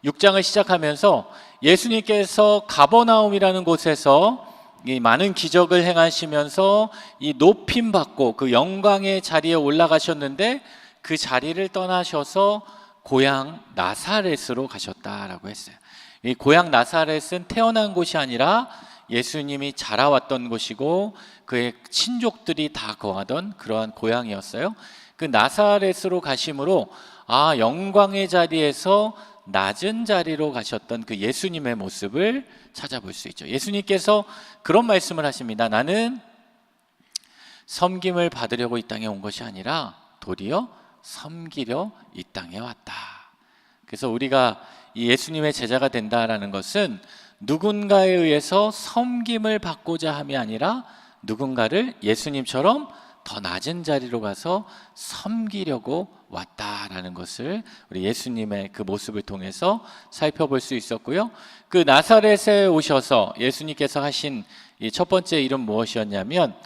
6장을 시작하면서 예수님께서 가버나움이라는 곳에서 이 많은 기적을 행하시면서 이 높임 받고 그 영광의 자리에 올라가셨는데 그 자리를 떠나셔서 고향 나사렛으로 가셨다라고 했어요. 이 고향 나사렛은 태어난 곳이 아니라 예수님이 자라왔던 곳이고 그의 친족들이 다 거하던 그러한 고향이었어요. 그 나사렛으로 가심으로 영광의 자리에서 낮은 자리로 가셨던 그 예수님의 모습을 찾아볼 수 있죠. 예수님께서 그런 말씀을 하십니다. 나는 섬김을 받으려고 이 땅에 온 것이 아니라 도리어 섬기려 이 땅에 왔다. 그래서 우리가 이 예수님의 제자가 된다라는 것은 누군가에 의해서 섬김을 받고자 함이 아니라 누군가를 예수님처럼 더 낮은 자리로 가서 섬기려고 왔다라는 것을 우리 예수님의 그 모습을 통해서 살펴볼 수 있었고요. 그 나사렛에 오셔서 예수님께서 하신 이 첫 번째 일은 무엇이었냐면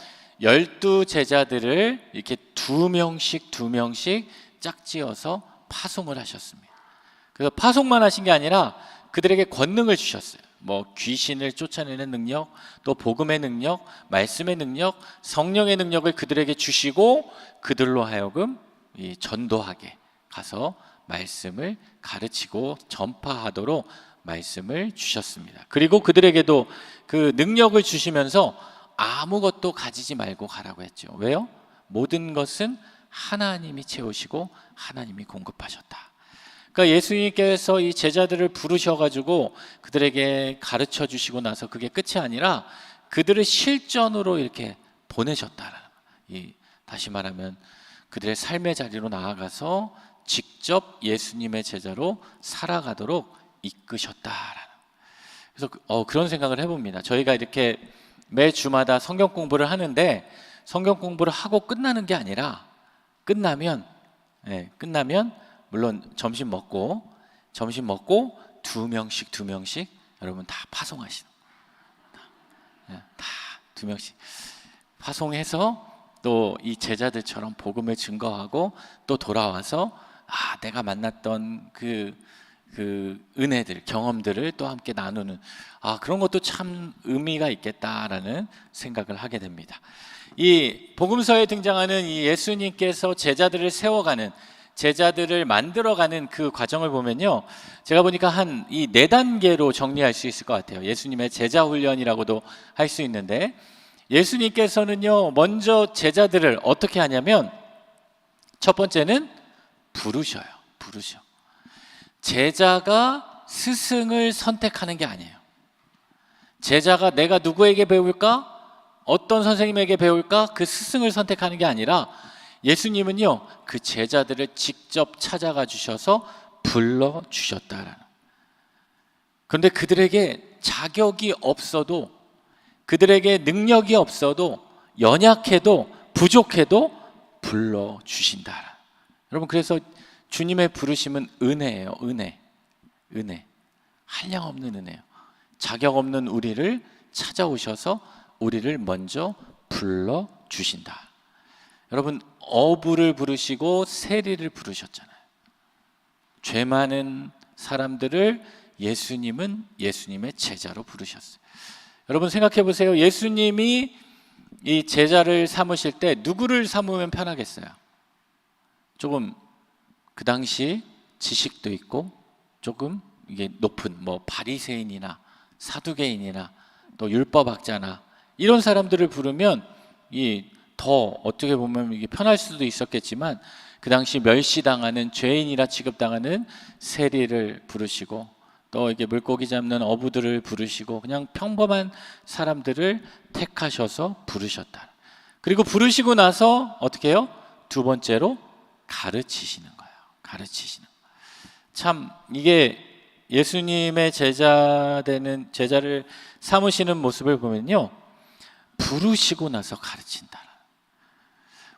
12 제자들을 이렇게 두 명씩 짝지어서 파송을 하셨습니다. 그래서 파송만 하신 게 아니라 그들에게 권능을 주셨어요. 귀신을 쫓아내는 능력, 또 복음의 능력, 말씀의 능력, 성령의 능력을 그들에게 주시고 그들로 하여금 이 전도하게 가서 말씀을 가르치고 전파하도록 말씀을 주셨습니다. 그리고 그들에게도 그 능력을 주시면서 아무것도 가지지 말고 가라고 했죠. 왜요? 모든 것은 하나님이 채우시고 하나님이 공급하셨다. 그러니까 예수님께서 이 제자들을 부르셔가지고 그들에게 가르쳐 주시고 나서 그게 끝이 아니라 그들을 실전으로 이렇게 보내셨다라는, 다시 말하면 그들의 삶의 자리로 나아가서 직접 예수님의 제자로 살아가도록 이끄셨다라는. 그래서 그런 생각을 해봅니다. 저희가 이렇게 매 주마다 성경 공부를 하는데 성경 공부를 하고 끝나는 게 아니라 끝나면 물론 점심 먹고 두 명씩 여러분 다 파송하시는 다 두 명씩 파송해서 또 이 제자들처럼 복음을 증거하고 또 돌아와서 내가 만났던 그 은혜들, 경험들을 또 함께 나누는 그런 것도 참 의미가 있겠다라는 생각을 하게 됩니다. 이 복음서에 등장하는 이 예수님께서 제자들을 세워가는, 제자들을 만들어가는 그 과정을 보면요, 제가 보니까 한 이 4단계로 정리할 수 있을 것 같아요. 예수님의 제자 훈련이라고도 할 수 있는데, 예수님께서는요 먼저 제자들을 어떻게 하냐면 첫 번째는 부르셔. 제자가 스승을 선택하는 게 아니에요. 제자가 내가 누구에게 배울까? 어떤 선생님에게 배울까? 그 스승을 선택하는 게 아니라 예수님은요 그 제자들을 직접 찾아가 주셔서 불러주셨다라는. 그런데 그들에게 자격이 없어도, 그들에게 능력이 없어도, 연약해도 부족해도 불러주신다. 여러분, 그래서 주님의 부르심은 은혜예요. 은혜. 한량없는 은혜예요. 자격 없는 우리를 찾아오셔서 우리를 먼저 불러주신다. 여러분, 어부를 부르시고 세리를 부르셨잖아요. 죄 많은 사람들을 예수님은 예수님의 제자로 부르셨어요. 여러분 생각해 보세요. 예수님이 이 제자를 삼으실 때 누구를 삼으면 편하겠어요? 조금 그 당시 지식도 있고 조금 이게 높은 바리새인이나 사두개인이나 또 율법학자나 이런 사람들을 부르면 더 어떻게 보면 이게 편할 수도 있었겠지만 그 당시 멸시당하는 죄인이라 취급당하는 세리를 부르시고 또 이게 물고기 잡는 어부들을 부르시고 그냥 평범한 사람들을 택하셔서 부르셨다. 그리고 부르시고 나서 어떻게 해요? 두 번째로 가르치시는 거예요. 참 이게 예수님의 제자를 삼으시는 모습을 보면요, 부르시고 나서 가르친다.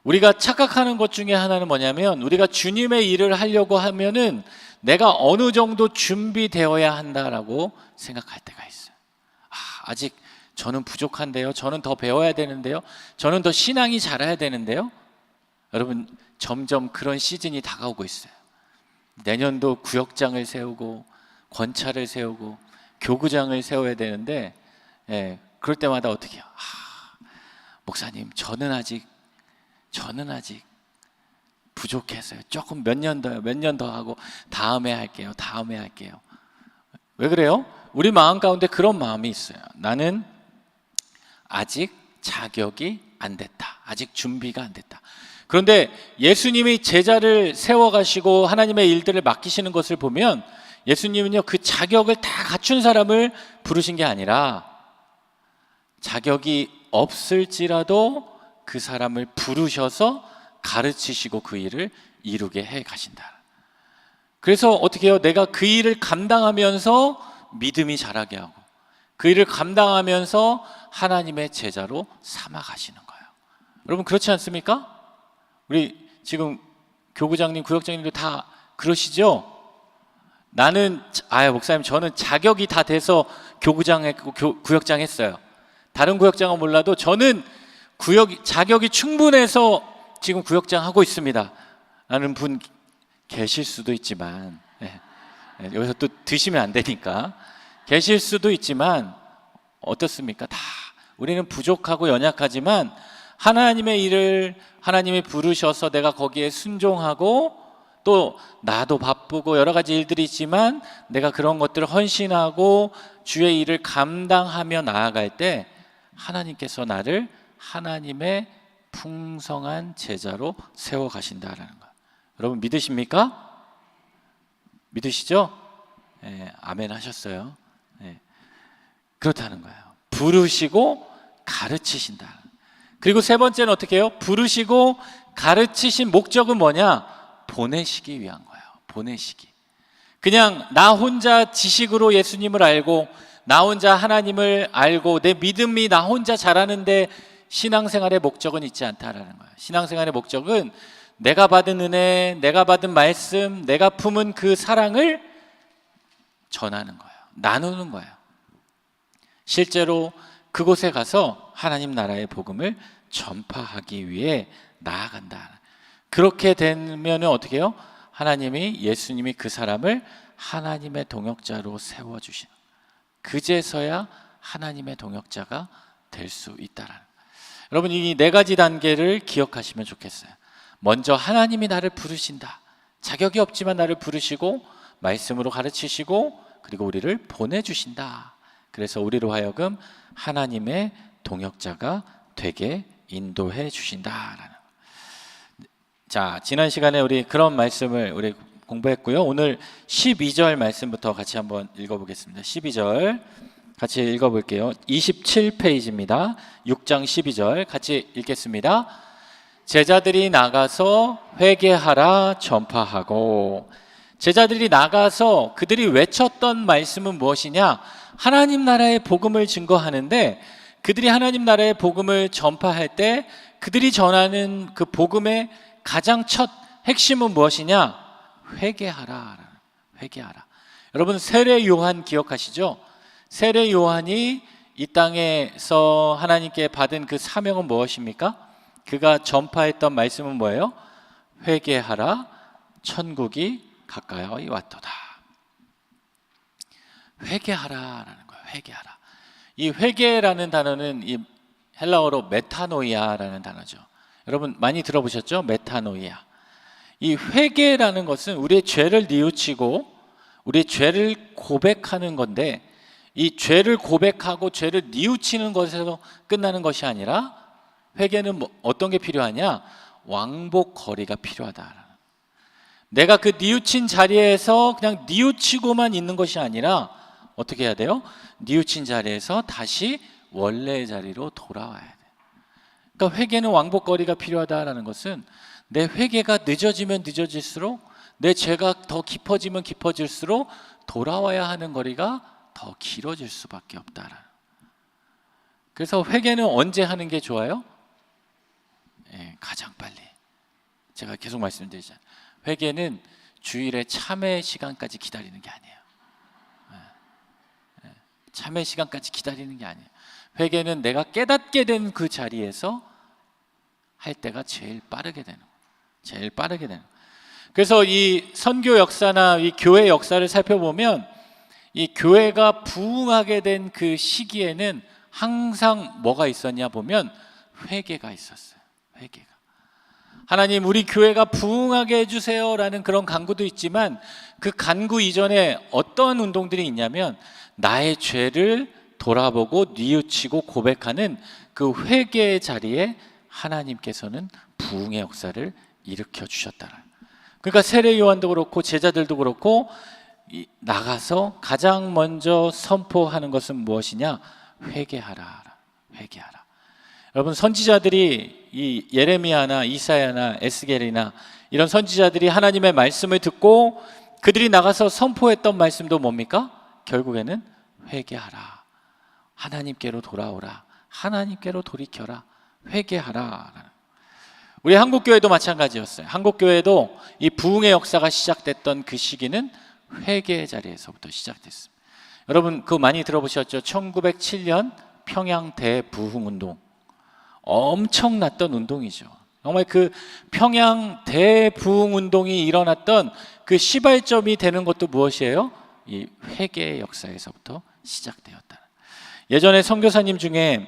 우리가 착각하는 것 중에 하나는 뭐냐면 우리가 주님의 일을 하려고 하면은 내가 어느 정도 준비되어야 한다라고 생각할 때가 있어요. 아직 저는 부족한데요. 저는 더 배워야 되는데요. 저는 더 신앙이 자라야 되는데요. 여러분, 점점 그런 시즌이 다가오고 있어요. 내년도 구역장을 세우고 권차를 세우고 교구장을 세워야 되는데, 그럴 때마다 어떻게 해요? 목사님, 저는 아직 부족해서요. 조금 몇 년 더 하고 다음에 할게요. 왜 그래요? 우리 마음 가운데 그런 마음이 있어요. 나는 아직 자격이 안 됐다. 아직 준비가 안 됐다. 그런데 예수님이 제자를 세워가시고 하나님의 일들을 맡기시는 것을 보면 예수님은요, 그 자격을 다 갖춘 사람을 부르신 게 아니라 자격이 없을지라도 그 사람을 부르셔서 가르치시고 그 일을 이루게 해 가신다. 그래서 어떻게 해요? 내가 그 일을 감당하면서 믿음이 자라게 하고 그 일을 감당하면서 하나님의 제자로 삼아 가시는 거예요. 여러분, 그렇지 않습니까? 우리 지금 교구장님, 구역장님도 다 그러시죠? 나는 목사님, 저는 자격이 다 돼서 교구장 했고 구역장 했어요. 다른 구역장은 몰라도 저는 자격이 충분해서 지금 구역장 하고 있습니다 라는 분 계실 수도 있지만, 여기서 또 드시면 안 되니까 계실 수도 있지만, 어떻습니까? 다 우리는 부족하고 연약하지만 하나님의 일을 하나님이 부르셔서 내가 거기에 순종하고, 또 나도 바쁘고 여러 가지 일들이 있지만 내가 그런 것들을 헌신하고 주의 일을 감당하며 나아갈 때 하나님께서 나를 하나님의 풍성한 제자로 세워 가신다라는 거. 여러분, 믿으십니까? 믿으시죠? 아멘 하셨어요. 그렇다는 거예요. 부르시고 가르치신다. 그리고 세 번째는 어떻게 해요? 부르시고 가르치신 목적은 뭐냐? 보내시기 위한 거예요. 보내시기. 그냥 나 혼자 지식으로 예수님을 알고 나 혼자 하나님을 알고 내 믿음이 나 혼자 자라는데 신앙생활의 목적은 있지 않다라는 거예요. 신앙생활의 목적은 내가 받은 은혜, 내가 받은 말씀, 내가 품은 그 사랑을 전하는 거예요. 나누는 거예요. 실제로 그곳에 가서 하나님 나라의 복음을 전파하기 위해 나아간다. 그렇게 되면 어떻게 해요? 예수님이 그 사람을 하나님의 동역자로 세워주시는, 그제서야 하나님의 동역자가 될 수 있다라는. 여러분, 이 네 가지 단계를 기억하시면 좋겠어요. 먼저 하나님이 나를 부르신다. 자격이 없지만 나를 부르시고 말씀으로 가르치시고 그리고 우리를 보내주신다. 그래서 우리로 하여금 하나님의 동역자가 되게 인도해 주신다라는. 자, 지난 시간에 우리 그런 말씀을 우리 공부했고요. 오늘 12절 말씀부터 같이 한번 읽어보겠습니다. 12절 같이 읽어볼게요. 27페이지입니다. 6장 12절 같이 읽겠습니다. 제자들이 나가서 회개하라 전파하고. 제자들이 나가서 그들이 외쳤던 말씀은 무엇이냐? 하나님 나라의 복음을 증거하는데, 그들이 하나님 나라의 복음을 전파할 때 그들이 전하는 그 복음의 가장 첫 핵심은 무엇이냐? 회개하라. 회개하라. 여러분, 세례 요한 기억하시죠? 세례 요한이 이 땅에서 하나님께 받은 그 사명은 무엇입니까? 그가 전파했던 말씀은 뭐예요? 회개하라, 천국이 가까이 왔도다. 회개하라라는 거예요. 회개하라. 이 회개라는 단어는 이 헬라어로 메타노이아라는 단어죠. 여러분 많이 들어보셨죠? 메타노이아. 이 회개라는 것은 우리의 죄를 뉘우치고 우리의 죄를 고백하는 건데, 이 죄를 고백하고 죄를 뉘우치는 것에서 끝나는 것이 아니라 회개는 어떤 게 필요하냐? 왕복 거리가 필요하다. 내가 그 뉘우친 자리에서 그냥 뉘우치고만 있는 것이 아니라 어떻게 해야 돼요? 뉘우친 자리에서 다시 원래의 자리로 돌아와야 돼. 그러니까 회개는 왕복거리가 필요하다라는 것은 내 회개가 늦어지면 늦어질수록, 내 죄가 더 깊어지면 깊어질수록 돌아와야 하는 거리가 더 길어질 수밖에 없다라는. 그래서 회개는 언제 하는 게 좋아요? 가장 빨리. 제가 계속 말씀드리잖아요. 회개는 주일에 참회 시간까지 기다리는 게 아니에요. 참회 시간까지 기다리는 게 아니에요. 회개는 내가 깨닫게 된 그 자리에서 할 때가 제일 빠르게 되는 거예요. 제일 빠르게 되는 거예요. 그래서 이 선교 역사나 이 교회 역사를 살펴보면 이 교회가 부흥하게 된 그 시기에는 항상 뭐가 있었냐 보면 회개가 있었어요. 회개가. 하나님, 우리 교회가 부흥하게 해주세요라는 그런 간구도 있지만 그 간구 이전에 어떤 운동들이 있냐면 나의 죄를 돌아보고 뉘우치고 고백하는 그 회개의 자리에 하나님께서는 부흥의 역사를 일으켜 주셨다. 그러니까 세례 요한도 그렇고 제자들도 그렇고 나가서 가장 먼저 선포하는 것은 무엇이냐? 회개하라. 회개하라. 여러분, 선지자들이 이 예레미야나 이사야나 에스겔이나 이런 선지자들이 하나님의 말씀을 듣고 그들이 나가서 선포했던 말씀도 뭡니까? 결국에는 회개하라. 하나님께로 돌아오라. 하나님께로 돌이켜라. 회개하라. 우리 한국교회도 마찬가지였어요. 한국교회도 이 부흥의 역사가 시작됐던 그 시기는 회개의 자리에서부터 시작됐습니다. 여러분, 그거 많이 들어보셨죠? 1907년 평양 대부흥운동. 엄청났던 운동이죠. 정말 그 평양 대부흥운동이 일어났던 그 시발점이 되는 것도 무엇이에요? 이 회개의 역사에서부터 시작되었다. 예전에 선교사님 중에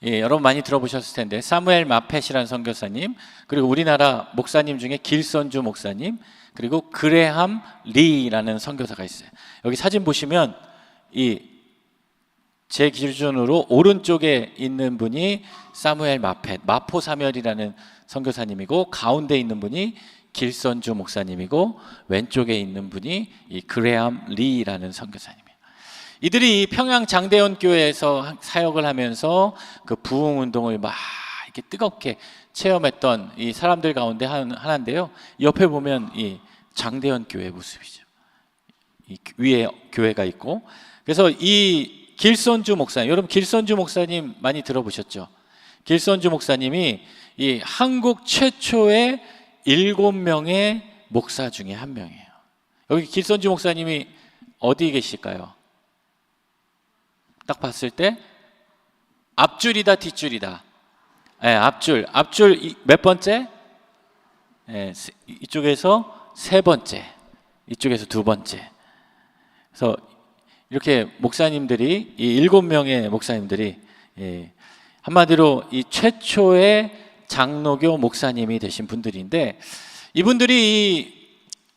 여러분 많이 들어보셨을 텐데 사무엘 마펫이라는 선교사님, 그리고 우리나라 목사님 중에 길선주 목사님, 그리고 그레함 리라는 선교사가 있어요. 여기 사진 보시면 제 기준으로 오른쪽에 있는 분이 사무엘 마펫, 마포사멸이라는 선교사님이고, 가운데 있는 분이 길선주 목사님이고, 왼쪽에 있는 분이 이 그레함 리라는 선교사님이에요. 이들이 평양 장대원 교회에서 사역을 하면서 그 부흥 운동을 막 이렇게 뜨겁게 체험했던 이 사람들 가운데 하나인데요. 옆에 보면 이 장대원 교회 모습이죠. 이 위에 교회가 있고, 그래서 이 길선주 목사님, 여러분 길선주 목사님 많이 들어보셨죠? 길선주 목사님이 이 한국 최초의 7명의 목사 중에 한 명이에요. 여기 길선주 목사님이 어디 계실까요? 딱 봤을 때 앞줄이다 뒷줄이다. 네, 앞줄 몇 번째? 네, 이쪽에서 세 번째, 이쪽에서 두 번째. 그래서 이렇게 목사님들이, 이 7명의 목사님들이 한마디로 이 최초의 장로교 목사님이 되신 분들인데, 이분들이 이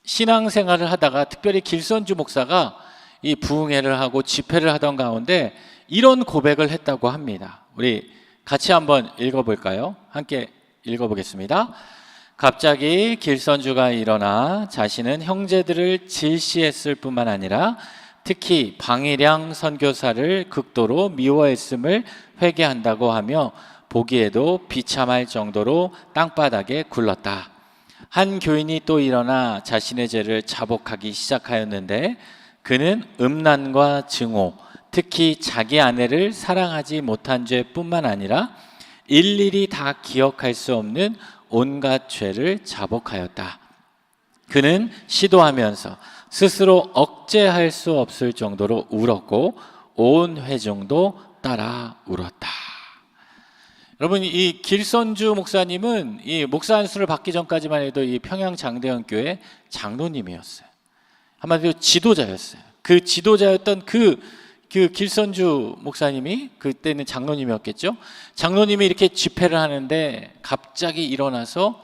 신앙생활을 하다가 특별히 길선주 목사가 이 부흥회를 하고 집회를 하던 가운데 이런 고백을 했다고 합니다. 우리 같이 한번 읽어볼까요? 함께 읽어보겠습니다. 갑자기 길선주가 일어나 자신은 형제들을 질시했을 뿐만 아니라 특히 방일양 선교사를 극도로 미워했음을 회개한다고 하며 보기에도 비참할 정도로 땅바닥에 굴렀다. 한 교인이 또 일어나 자신의 죄를 자복하기 시작하였는데 그는 음란과 증오, 특히 자기 아내를 사랑하지 못한 죄뿐만 아니라 일일이 다 기억할 수 없는 온갖 죄를 자복하였다. 그는 시도하면서 스스로 억제할 수 없을 정도로 울었고 온 회중도 따라 울었다. 여러분, 이 길선주 목사님은 이 목사 안수를 받기 전까지만 해도 이 평양 장대원 교회 장로님이었어요. 한마디로 지도자였어요. 그 지도자였던 그 길선주 목사님이, 그때는 장로님이었겠죠. 장로님이 이렇게 집회를 하는데 갑자기 일어나서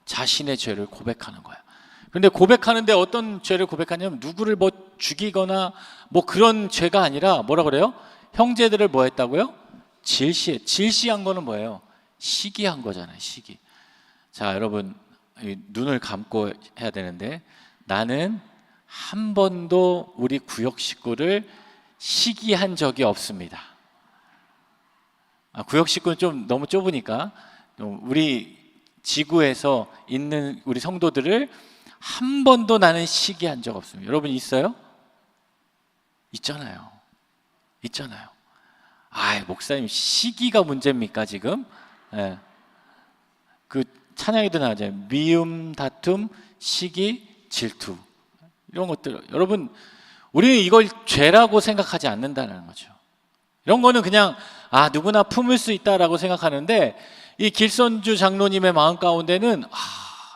자신의 죄를 고백하는 거예요. 그런데 고백하는데 어떤 죄를 고백하냐면 누구를 뭐 죽이거나 뭐 그런 죄가 아니라 뭐라 그래요? 형제들을 뭐 했다고요? 질시한 거는 뭐예요? 시기한 거잖아요. 시기. 자, 여러분 눈을 감고 해야 되는데, 나는 한 번도 우리 구역 식구를 시기한 적이 없습니다. 구역 식구는 좀 너무 좁으니까 우리 지구에서 있는 우리 성도들을 한 번도 나는 시기한 적 없습니다. 여러분 있어요? 있잖아요. 목사님 시기가 문제입니까 지금? 네. 그 찬양에도 나오잖아요. 미움, 다툼, 시기, 질투, 이런 것들. 여러분, 우리는 이걸 죄라고 생각하지 않는다는 거죠. 이런 거는 그냥 누구나 품을 수 있다라고 생각하는데, 이 길선주 장로님의 마음 가운데는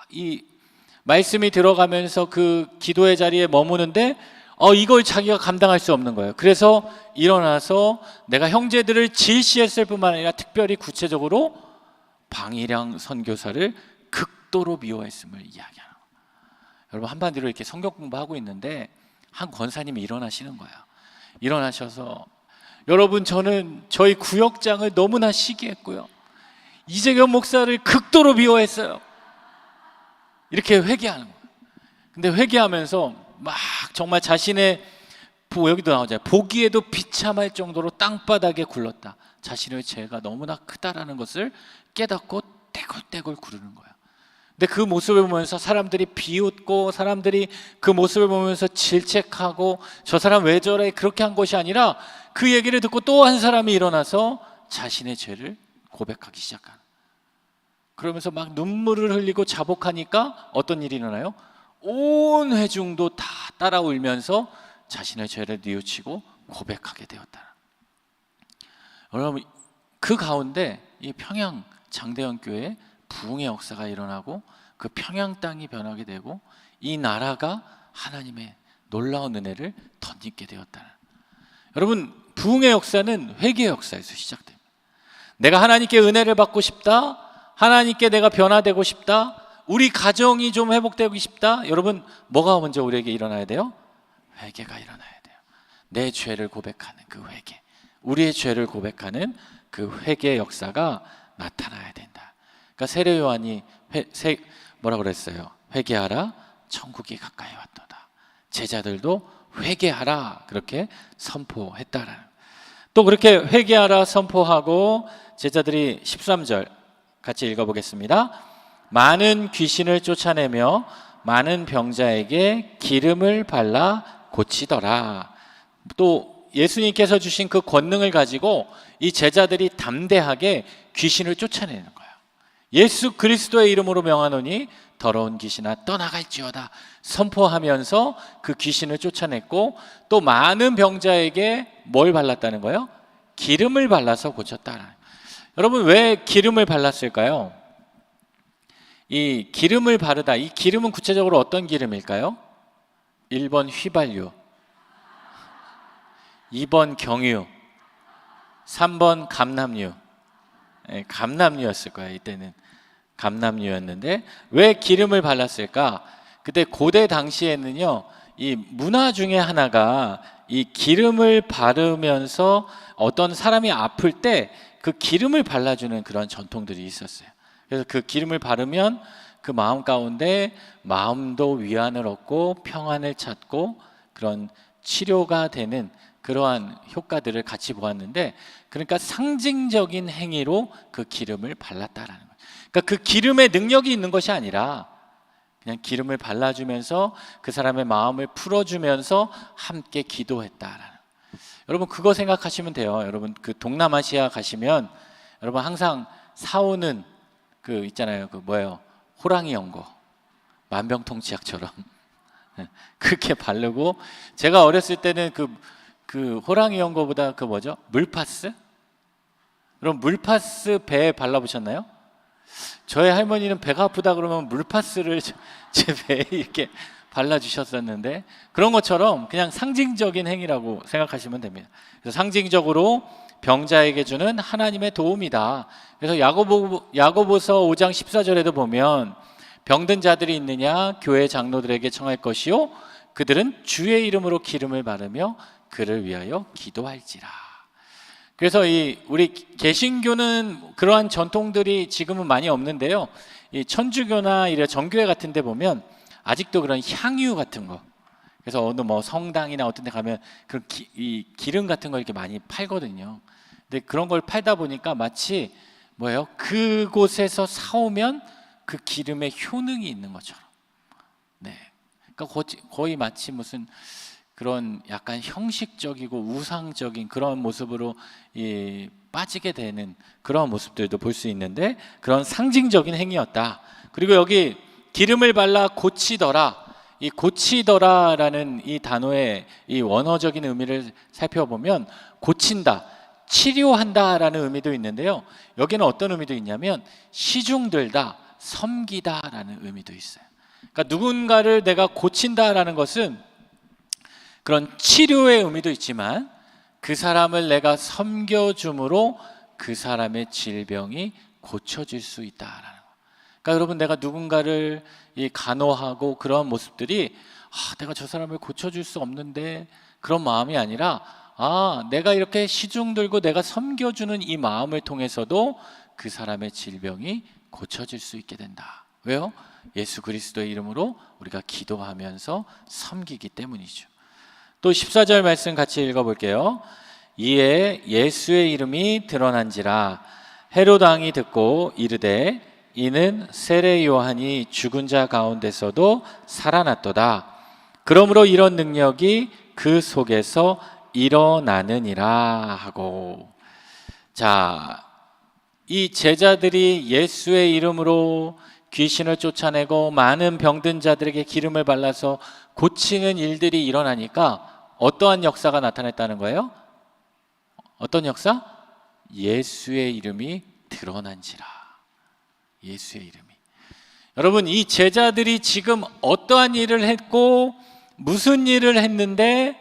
이 말씀이 들어가면서 그 기도의 자리에 머무는데 이걸 자기가 감당할 수 없는 거예요. 그래서 일어나서 내가 형제들을 질시했을 뿐만 아니라 특별히 구체적으로 방이량 선교사를 극도로 미워했음을 이야기하는 거예요. 여러분, 한마디로 이렇게 성경 공부하고 있는데 한 권사님이 일어나시는 거예요. 일어나셔서, 여러분, 저는 저희 구역장을 너무나 시기했고요, 이재경 목사를 극도로 미워했어요. 이렇게 회개하는 거예요. 근데 회개하면서 막 정말 자신의, 여기도 나오잖아요, 보기에도 비참할 정도로 땅바닥에 굴렀다. 자신의 죄가 너무나 크다라는 것을 깨닫고 떼굴떼굴 구르는 거예요. 근데 그 모습을 보면서 사람들이 비웃고, 사람들이 그 모습을 보면서 질책하고, 저 사람 왜 저래, 그렇게 한 것이 아니라 그 얘기를 듣고 또 한 사람이 일어나서 자신의 죄를 고백하기 시작하는. 그러면서 막 눈물을 흘리고 자복하니까 어떤 일이 일어나요? 온 회중도 다 따라 울면서 자신의 죄를 뉘우치고 고백하게 되었다. 여러분, 그 가운데 이 평양 장대현 교회에 부흥의 역사가 일어나고 그 평양 땅이 변하게 되고 이 나라가 하나님의 놀라운 은혜를 덧입게 되었다. 여러분, 부흥의 역사는 회개의 역사에서 시작됩니다. 내가 하나님께 은혜를 받고 싶다, 하나님께 내가 변화되고 싶다, 우리 가정이 좀 회복되고 싶다. 여러분, 뭐가 먼저 우리에게 일어나야 돼요? 회개가 일어나야 돼요. 내 죄를 고백하는 그 회개, 우리의 죄를 고백하는 그 회개의 역사가 나타나야 된다. 그러니까 세례 요한이 뭐라 그랬어요? 회개하라, 천국이 가까이 왔도다. 제자들도 회개하라, 그렇게 선포했다라는. 또 그렇게 회개하라 선포하고 제자들이 13절 같이 읽어보겠습니다. 많은 귀신을 쫓아내며 많은 병자에게 기름을 발라 고치더라. 또 예수님께서 주신 그 권능을 가지고 이 제자들이 담대하게 귀신을 쫓아내는 거예요. 예수 그리스도의 이름으로 명하노니 더러운 귀신아 떠나갈지어다 선포하면서 그 귀신을 쫓아냈고, 또 많은 병자에게 뭘 발랐다는 거예요? 기름을 발라서 고쳤다. 여러분, 왜 기름을 발랐을까요? 이 기름을 바르다, 이 기름은 구체적으로 어떤 기름일까요? 1번 휘발유, 2번 경유, 3번 감람유. 감람유였을 거예요. 이때는 감람유였는데 왜 기름을 발랐을까? 그때 고대 당시에는요, 이 문화 중에 하나가 이 기름을 바르면서 어떤 사람이 아플 때 그 기름을 발라주는 그런 전통들이 있었어요. 그래서 그 기름을 바르면 그 마음 가운데 마음도 위안을 얻고 평안을 찾고 그런 치료가 되는 그러한 효과들을 같이 보았는데, 그러니까 상징적인 행위로 그 기름을 발랐다라는 거예요. 그러니까 그 기름에 능력이 있는 것이 아니라 그냥 기름을 발라주면서 그 사람의 마음을 풀어주면서 함께 기도했다라는. 여러분, 그거 생각하시면 돼요. 여러분, 그 동남아시아 가시면 여러분 항상 사오는 그 있잖아요. 그 뭐예요? 호랑이 연고, 만병통치약처럼 그렇게 바르고, 제가 어렸을 때는 그 호랑이 연고보다 그 뭐죠? 물파스? 그럼 물파스 배에 발라보셨나요? 저희 할머니는 배가 아프다 그러면 물파스를 제 배에 이렇게 발라주셨었는데, 그런 것처럼 그냥 상징적인 행위라고 생각하시면 됩니다. 그래서 상징적으로 병자에게 주는 하나님의 도움이다. 그래서 야고보서 5장 14절에도 보면 병든 자들이 있느냐 교회 장로들에게 청할 것이요 그들은 주의 이름으로 기름을 바르며 그를 위하여 기도할지라. 그래서 우리 개신교는 그러한 전통들이 지금은 많이 없는데요, 이 천주교나 이런 정교회 같은 데 보면 아직도 그런 향유 같은 거, 그래서 어느 뭐 성당이나 어떤 데 가면 그런 이 기름 같은 거 이렇게 많이 팔거든요. 근데 그런 걸 팔다 보니까 마치 뭐예요? 그곳에서 사오면 그 기름에 효능이 있는 것처럼. 네. 그러니까 거의 마치 무슨 그런 약간 형식적이고 우상적인 그런 모습으로 빠지게 되는 그런 모습들도 볼 수 있는데, 그런 상징적인 행위였다. 그리고 여기 기름을 발라 고치더라, 이 고치더라라는 이 단어의 이 원어적인 의미를 살펴보면 고친다, 치료한다라는 의미도 있는데요, 여기는 어떤 의미도 있냐면 시중들다, 섬기다라는 의미도 있어요. 그러니까 누군가를 내가 고친다라는 것은 그런 치료의 의미도 있지만 그 사람을 내가 섬겨줌으로 그 사람의 질병이 고쳐질 수 있다라는 거. 그러니까 여러분, 내가 누군가를 간호하고 그런 모습들이 내가 저 사람을 고쳐줄 수 없는데 그런 마음이 아니라 내가 이렇게 시중 들고 내가 섬겨주는 이 마음을 통해서도 그 사람의 질병이 고쳐질 수 있게 된다. 왜요? 예수 그리스도의 이름으로 우리가 기도하면서 섬기기 때문이죠. 또 14절 말씀 같이 읽어볼게요. 이에 예수의 이름이 드러난지라 헤롯 왕이 듣고 이르되 이는 세례 요한이 죽은 자 가운데서도 살아났도다. 그러므로 이런 능력이 그 속에서 일어나느니라 하고. 자, 이 제자들이 예수의 이름으로 귀신을 쫓아내고 많은 병든 자들에게 기름을 발라서 고치는 일들이 일어나니까 어떠한 역사가 나타났다는 거예요? 어떤 역사? 예수의 이름이 드러난지라. 예수의 이름이. 여러분, 이 제자들이 지금 어떠한 일을 했고 무슨 일을 했는데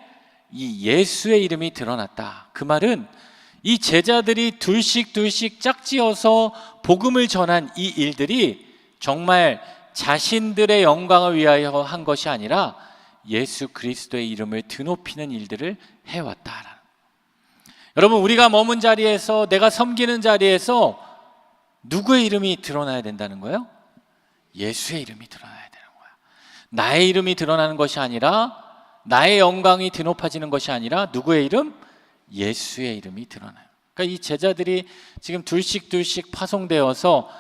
이 예수의 이름이 드러났다. 그 말은 이 제자들이 둘씩 짝지어서 복음을 전한 이 일들이 정말 자신들의 영광을 위하여 한 것이 아니라 예수 그리스도의 이름을 드높이는 일들을 해왔다. 여러분, 우리가 머문 자리에서, 내가 섬기는 자리에서 누구의 이름이 드러나야 된다는 거예요? 예수의 이름이 드러나야 되는 거야. 나의 이름이 드러나는 것이 아니라, 나의 영광이 드높아지는 것이 아니라 누구의 이름? 예수의 이름이 드러나요. 그러니까 이 제자들이 지금 둘씩 파송되어서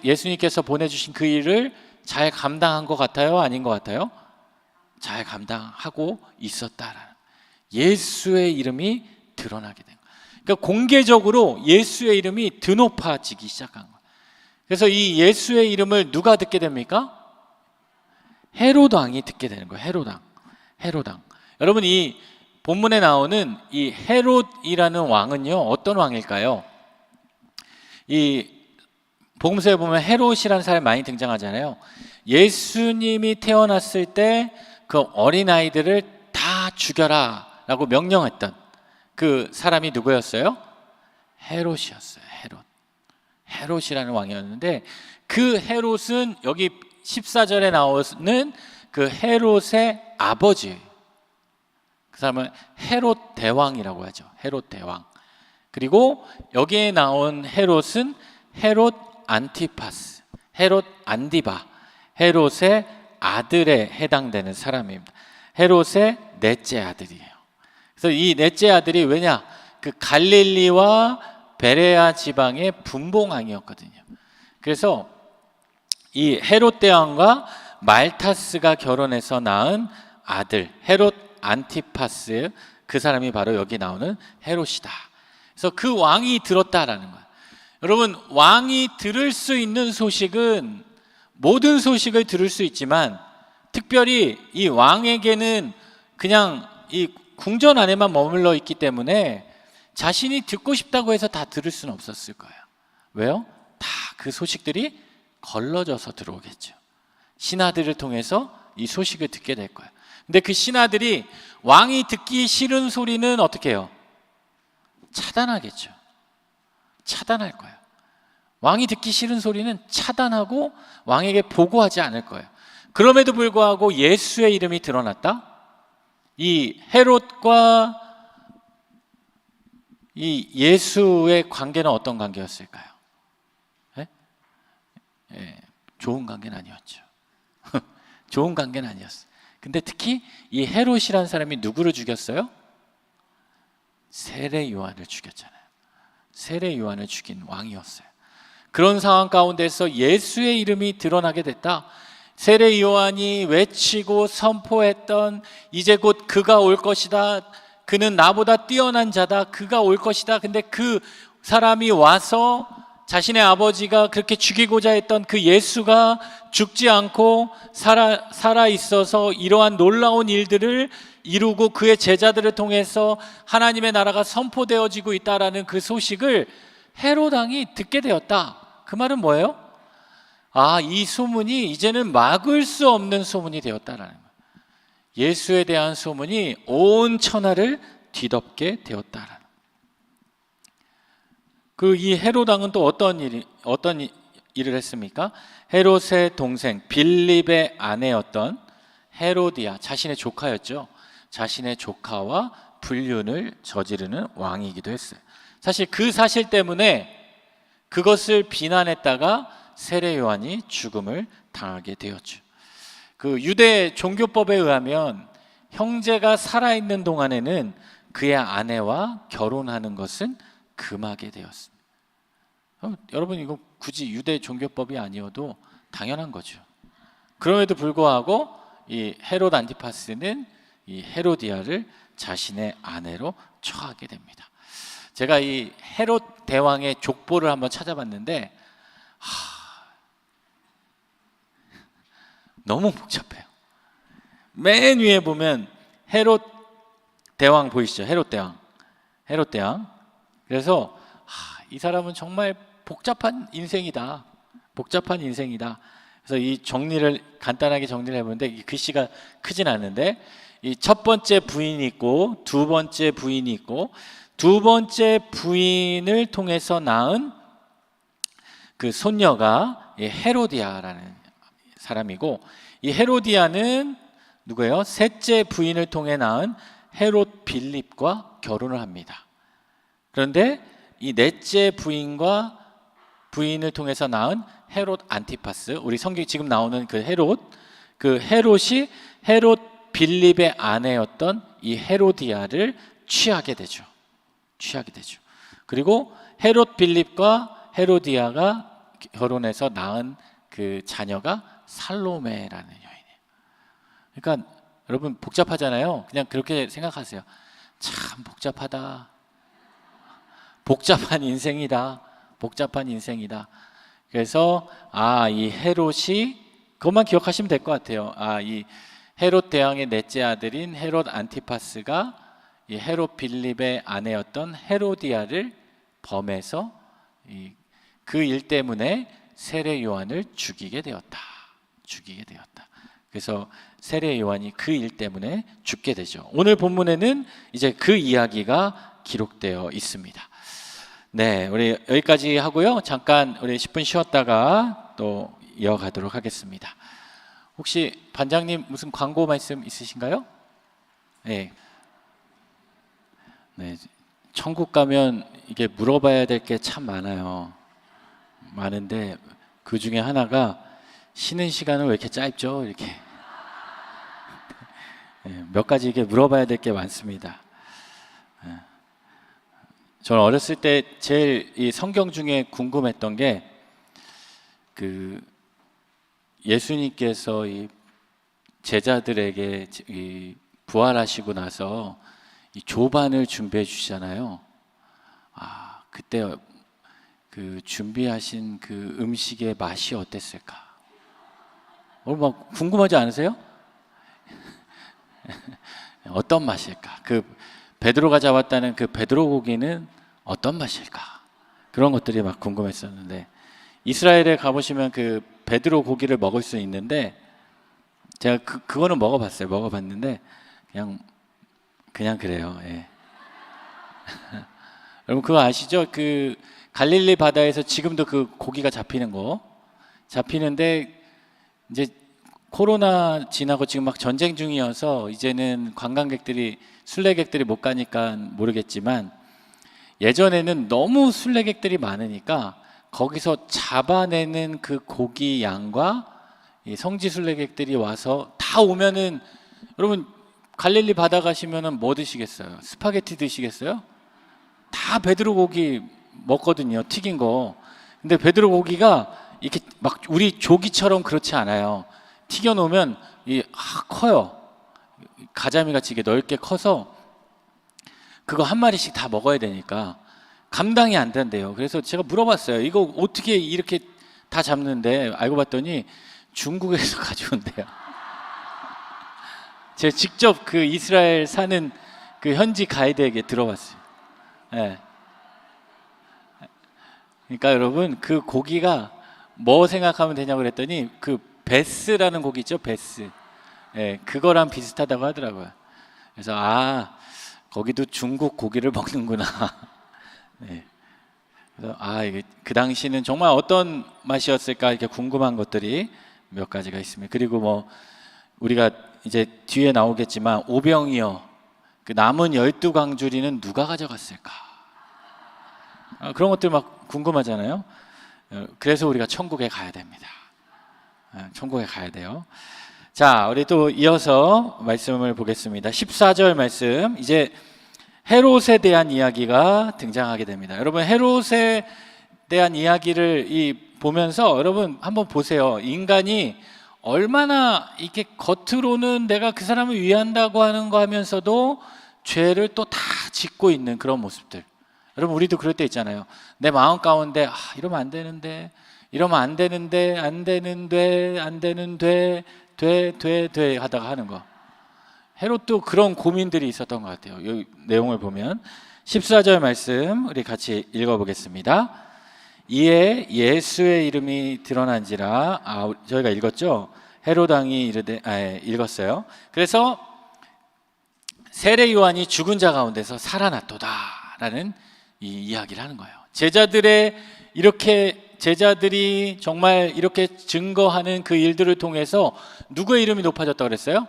예수님께서 보내주신 그 일을 잘 감당한 것 같아요? 아닌 것 같아요? 잘 감당하고 있었다라는, 예수의 이름이 드러나게 된 거예요. 그러니까 공개적으로 예수의 이름이 드높아지기 시작한 거예요. 그래서 이 예수의 이름을 누가 듣게 됩니까? 헤롯 왕이 듣게 되는 거예요. 헤롯 왕. 여러분, 이 본문에 나오는 이 헤롯이라는 왕은요, 어떤 왕일까요? 이 복음서에 보면 헤롯이라는 사람이 많이 등장하잖아요. 예수님이 태어났을 때 그 어린아이들을 다 죽여라 라고 명령했던 그 사람이 누구였어요? 헤롯이었어요. 헤롯이라는 왕이었는데, 그 헤롯은 여기 14절에 나오는 그 헤롯의 아버지, 그 사람은 헤롯 대왕이라고 하죠. 헤롯 대왕. 그리고 여기에 나온 헤롯은 헤롯 안티파스, 헤롯 안디바, 헤롯의 아들에 해당되는 사람입니다. 헤롯의 넷째 아들이에요. 그래서 이 넷째 아들이 왜냐? 그 갈릴리와 베레아 지방의 분봉왕이었거든요. 그래서 이 헤롯 대왕과 말타스가 결혼해서 낳은 아들 헤롯 안티파스, 그 사람이 바로 여기 나오는 헤롯이다. 그래서 그 왕이 들었다라는 거예요. 여러분, 왕이 들을 수 있는 소식은 모든 소식을 들을 수 있지만 특별히 이 왕에게는 그냥 이 궁전 안에만 머물러 있기 때문에 자신이 듣고 싶다고 해서 다 들을 수는 없었을 거예요. 왜요? 다 그 소식들이 걸러져서 들어오겠죠. 신하들을 통해서 이 소식을 듣게 될 거예요. 근데 그 신하들이 왕이 듣기 싫은 소리는 어떻게 해요? 차단하겠죠. 차단할 거예요. 왕이 듣기 싫은 소리는 차단하고 왕에게 보고하지 않을 거예요. 그럼에도 불구하고 예수의 이름이 드러났다? 이 헤롯과 이 예수의 관계는 어떤 관계였을까요? 좋은 관계는 아니었죠. 좋은 관계는 아니었어요. 근데 특히 이 헤롯이라는 사람이 누구를 죽였어요? 세례 요한을 죽였잖아요. 세례 요한을 죽인 왕이었어요. 그런 상황 가운데서 예수의 이름이 드러나게 됐다. 세례 요한이 외치고 선포했던 이제 곧 그가 올 것이다, 그는 나보다 뛰어난 자다, 그가 올 것이다. 근데 그 사람이 와서 자신의 아버지가 그렇게 죽이고자 했던 그 예수가 죽지 않고 살아 있어서 이러한 놀라운 일들을 이루고 그의 제자들을 통해서 하나님의 나라가 선포되어지고 있다라는 그 소식을 헤롯 왕이 듣게 되었다. 그 말은 뭐예요? 이 소문이 이제는 막을 수 없는 소문이 되었다라는 거예요. 예수에 대한 소문이 온 천하를 뒤덮게 되었다. 이 헤롯 왕은 또 어떤 일을 했습니까? 헤롯의 동생 빌립의 아내였던 헤로디아, 자신의 조카였죠. 자신의 조카와 불륜을 저지르는 왕이기도 했어요. 사실 그 사실 때문에 그것을 비난했다가 세례 요한이 죽음을 당하게 되었죠. 유대 종교법에 의하면 형제가 살아있는 동안에는 그의 아내와 결혼하는 것은 금하게 되었습니다. 여러분, 이거 굳이 유대 종교법이 아니어도 당연한 거죠. 그럼에도 불구하고 이 헤롯 안티파스는 이 헤로디아를 자신의 아내로 처하게 됩니다. 제가 이 헤롯 대왕의 족보를 한번 찾아봤는데 너무 복잡해요. 맨 위에 보면 헤롯 대왕 보이시죠? 헤롯 대왕. 그래서 이 사람은 정말 복잡한 인생이다. 그래서 이 간단하게 정리를 해보는데 이 글씨가 크진 않은데 이 첫 번째 부인이 있고 두 번째 부인이 있고 두 번째 부인을 통해서 낳은 그 손녀가 헤로디아라는 사람이고, 이 헤로디아는 누구예요? 셋째 부인을 통해 낳은 헤롯 빌립과 결혼을 합니다. 그런데 이 넷째 부인을 통해서 낳은 헤롯 안티파스, 우리 성경에 지금 나오는 그 헤롯이 헤롯 빌립의 아내였던 이 헤로디아를 취하게 되죠. 그리고 헤롯 빌립과 헤로디아가 결혼해서 낳은 그 자녀가 살로메라는 여인이에요. 그러니까 여러분, 복잡하잖아요. 그냥 그렇게 생각하세요. 참 복잡하다. 복잡한 인생이다. 그래서 이 헤롯이, 그것만 기억하시면 될 것 같아요. 이 헤롯 대왕의 넷째 아들인 헤롯 안티파스가 이 헤롯 빌립의 아내였던 헤로디아를 범해서 그 일 때문에 세례 요한을 죽이게 되었다. 그래서 세례 요한이 그 일 때문에 죽게 되죠. 오늘 본문에는 이제 그 이야기가 기록되어 있습니다. 네, 우리 여기까지 하고요. 잠깐 우리 10분 쉬었다가 또 이어가도록 하겠습니다. 혹시 반장님 무슨 광고 말씀 있으신가요? 네. 천국 가면 이게 물어봐야 될 게 참 많은데 그 중에 하나가 쉬는 시간은 왜 이렇게 짧죠? 이렇게 몇 가지 이게 물어봐야 될 게 많습니다. 저는 어렸을 때 제일 이 성경 중에 궁금했던 게 예수님께서 이 제자들에게 부활하시고 나서 이 조반을 준비해 주시잖아요. 그때 그 준비하신 그 음식의 맛이 어땠을까? 막 궁금하지 않으세요? 어떤 맛일까? 그 베드로가 잡았다는 그 베드로 고기는 어떤 맛일까? 그런 것들이 막 궁금했었는데, 이스라엘에 가보시면 그 베드로 고기를 먹을 수 있는데, 제가 그거는 먹어봤는데 그냥 그래요. 예. 여러분 그거 아시죠? 그 갈릴리 바다에서 지금도 그 고기가 잡히는데 이제 코로나 지나고 지금 막 전쟁 중이어서 이제는 순례객들이 못 가니까 모르겠지만, 예전에는 너무 순례객들이 많으니까 거기서 잡아내는 그 고기 양과 이 성지 순례객들이 와서 다 오면은, 여러분 갈릴리 바다 가시면은 뭐 드시겠어요? 스파게티 드시겠어요? 다 베드로 고기 먹거든요, 튀긴 거. 근데 베드로 고기가 이렇게 막 우리 조기처럼 그렇지 않아요. 튀겨 놓으면 커요. 가자미 같이 이게 넓게 커서 그거 한 마리씩 다 먹어야 되니까 감당이 안 된대요. 그래서 제가 물어봤어요. 이거 어떻게 이렇게 다 잡는데? 알고 봤더니 중국에서 가져온대요. 제가 직접 그 이스라엘 사는 그 현지 가이드에게 들어봤어요. 네. 그러니까 여러분, 그 고기가 뭐 생각하면 되냐고 그랬더니 그 베스라는 고기 있죠, 베스. 예, 그거랑 비슷하다고 하더라고요. 그래서 거기도 중국 고기를 먹는구나. 네. 그래서 이게 그 당시는 정말 어떤 맛이었을까 이렇게 궁금한 것들이 몇 가지가 있습니다. 그리고 뭐 우리가 이제 뒤에 나오겠지만 오병이어 그 남은 12광주리는 누가 가져갔을까? 그런 것들 막 궁금하잖아요. 그래서 우리가 천국에 가야 됩니다. 천국에 가야 돼요. 자, 우리 또 이어서 말씀을 보겠습니다. 14절 말씀. 이제 헤롯에 대한 이야기가 등장하게 됩니다. 여러분, 헤롯에 대한 이야기를 보면서 여러분 한번 보세요. 인간이 얼마나 이렇게 겉으로는 내가 그 사람을 위한다고 하는 거 하면서도 죄를 또 다 짓고 있는 그런 모습들. 여러분, 우리도 그럴 때 있잖아요. 내 마음 가운데 이러면 안 되는데, 이러면 안 되는데, 안 되는데, 안 되는데, 돼 하다가 하는 거. 헤롯도 그런 고민들이 있었던 것 같아요. 이 내용을 보면 14절 말씀 우리 같이 읽어보겠습니다. 이에 예수의 이름이 드러난지라. 저희가 읽었죠? 헤롯 왕이 읽었어요. 그래서 세례 요한이 죽은 자 가운데서 살아났도다라는 이 이야기를 하는 거예요. 제자들이 정말 이렇게 증거하는 그 일들을 통해서 누구의 이름이 높아졌다고 그랬어요?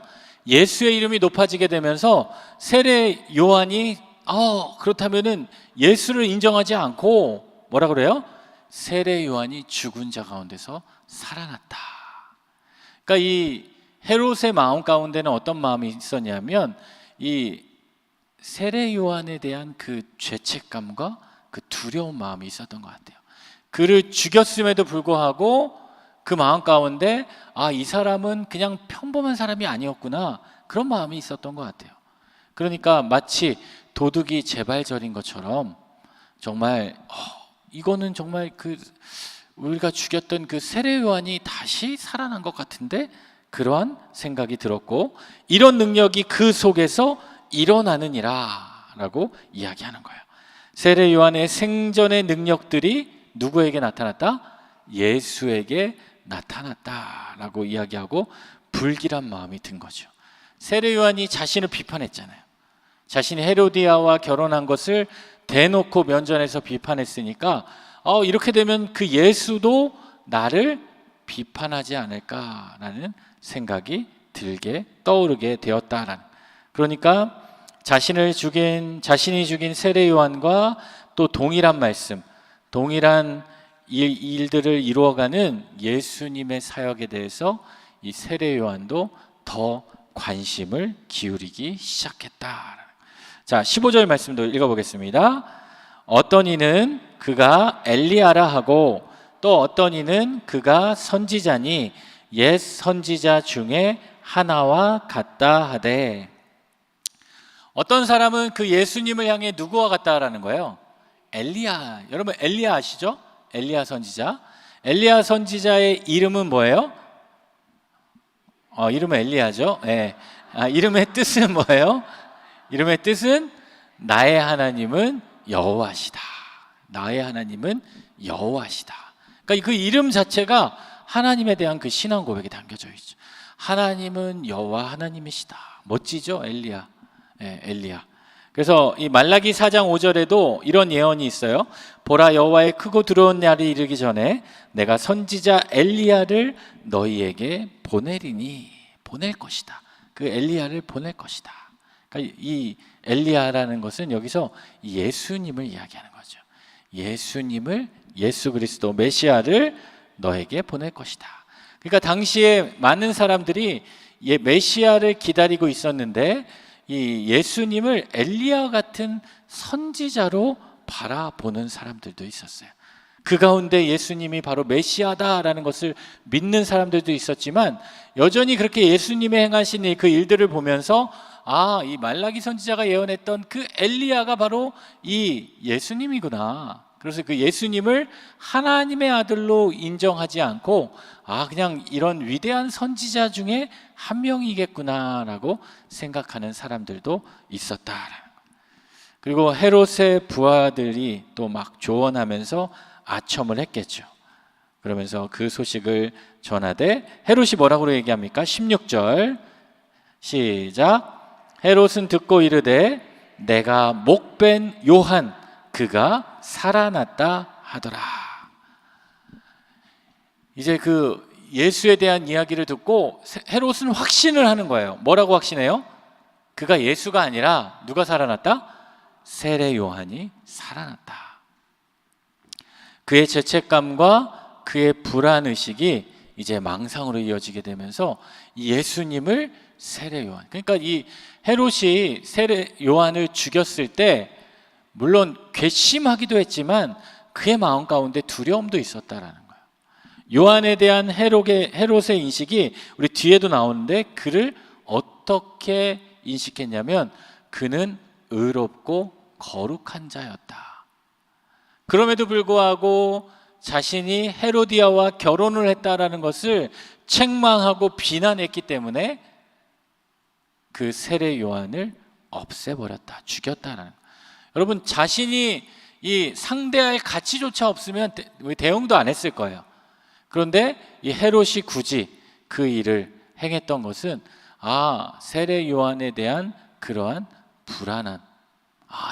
예수의 이름이 높아지게 되면서 세례 요한이 그렇다면은 예수를 인정하지 않고 뭐라 그래요? 세례 요한이 죽은 자 가운데서 살아났다. 그러니까 이 헤롯의 마음 가운데는 어떤 마음이 있었냐면 이 세례 요한에 대한 그 죄책감과 그 두려운 마음이 있었던 것 같아요. 그를 죽였음에도 불구하고 그 마음 가운데 이 사람은 그냥 평범한 사람이 아니었구나, 그런 마음이 있었던 것 같아요. 그러니까 마치 도둑이 재발절인 것처럼 정말 이거는 정말 우리가 죽였던 그 세례 요한이 다시 살아난 것 같은데, 그러한 생각이 들었고 이런 능력이 그 속에서 일어나느니라 라고 이야기하는 거예요. 세례 요한의 생전의 능력들이 누구에게 나타났다? 예수에게 나타났다라고 이야기하고 불길한 마음이 든 거죠. 세례 요한이 자신을 비판했잖아요. 자신이 헤로디아와 결혼한 것을 대놓고 면전에서 비판했으니까 이렇게 되면 그 예수도 나를 비판하지 않을까라는 생각이 떠오르게 되었다라는. 그러니까 자신이 죽인 세례 요한과 또 동일한 말씀, 동일한 일들을 이루어가는 예수님의 사역에 대해서 이 세례 요한도 더 관심을 기울이기 시작했다. 자, 15절 말씀도 읽어보겠습니다. 어떤 이는 그가 엘리야라 하고 또 어떤 이는 그가 선지자니 옛 선지자 중에 하나와 같다 하되. 어떤 사람은 그 예수님을 향해 누구와 같다라는 거예요? 엘리야. 여러분 엘리야 아시죠? 엘리야 선지자. 엘리야 선지자의 이름은 뭐예요? 이름은 엘리야죠. 네. 이름의 뜻은 뭐예요? 이름의 뜻은 나의 하나님은 여호와시다. 나의 하나님은 여호와시다. 그러니까 그 이름 자체가 하나님에 대한 그 신앙 고백이 담겨져 있죠. 하나님은 여호와 하나님이시다. 멋지죠, 엘리야. 네, 엘리야. 그래서 이 말라기 4장 5절에도 이런 예언이 있어요. 보라, 여호와의 크고 두려운 날이 이르기 전에 내가 선지자 엘리야를 너희에게 보낼 것이다. 그 엘리야를 보낼 것이다. 그러니까 이 엘리야라는 것은 여기서 예수님을 이야기하는 거죠. 예수 그리스도 메시아를 너에게 보낼 것이다. 그러니까 당시에 많은 사람들이 메시아를 기다리고 있었는데 이 예수님을 엘리야 같은 선지자로 바라보는 사람들도 있었어요. 그 가운데 예수님이 바로 메시아다라는 것을 믿는 사람들도 있었지만 여전히 그렇게 예수님의 행하신 그 일들을 보면서 이 말라기 선지자가 예언했던 그 엘리야가 바로 이 예수님이구나. 그래서 그 예수님을 하나님의 아들로 인정하지 않고 그냥 이런 위대한 선지자 중에 한 명이겠구나라고 생각하는 사람들도 있었다. 그리고 헤롯의 부하들이 또 막 조언하면서 아첨을 했겠죠. 그러면서 그 소식을 전하되 헤롯이 뭐라고 얘기합니까? 16절 시작. 헤롯은 듣고 이르되 내가 목벤 요한 그가 살아났다 하더라. 이제 그 예수에 대한 이야기를 듣고 헤롯은 확신을 하는 거예요. 뭐라고 확신해요? 그가 예수가 아니라 누가 살아났다? 세례 요한이 살아났다. 그의 죄책감과 그의 불안의식이 이제 망상으로 이어지게 되면서 예수님을 세례 요한, 그러니까 이 헤롯이 세례 요한을 죽였을 때 물론 괘씸하기도 했지만 그의 마음 가운데 두려움도 있었다라는 거예요. 요한에 대한 헤롯의 인식이 우리 뒤에도 나오는데 그를 어떻게 인식했냐면 그는 의롭고 거룩한 자였다. 그럼에도 불구하고 자신이 헤로디아와 결혼을 했다라는 것을 책망하고 비난했기 때문에 그 세례 요한을 없애버렸다, 죽였다라는 거예요. 여러분, 자신이 이 상대할 가치조차 없으면 대응도 안 했을 거예요. 그런데 이 헤롯이 굳이 그 일을 행했던 것은 세례 요한에 대한 그러한 불안한,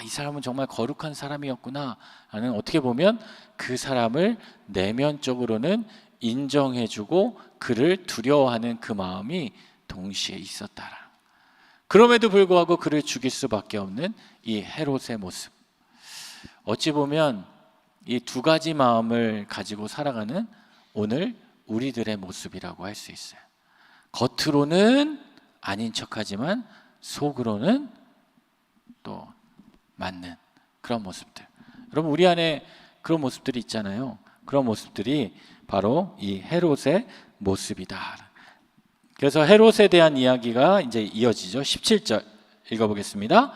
이 사람은 정말 거룩한 사람이었구나 라는, 어떻게 보면 그 사람을 내면적으로는 인정해주고 그를 두려워하는 그 마음이 동시에 있었다라. 그럼에도 불구하고 그를 죽일 수밖에 없는 이 헤롯의 모습, 어찌 보면 이 두 가지 마음을 가지고 살아가는 오늘 우리들의 모습이라고 할 수 있어요. 겉으로는 아닌 척하지만 속으로는 또 맞는 그런 모습들. 여러분, 우리 안에 그런 모습들이 있잖아요. 그런 모습들이 바로 이 헤롯의 모습이다. 그래서 헤롯에 대한 이야기가 이제 이어지죠. 17절 읽어보겠습니다.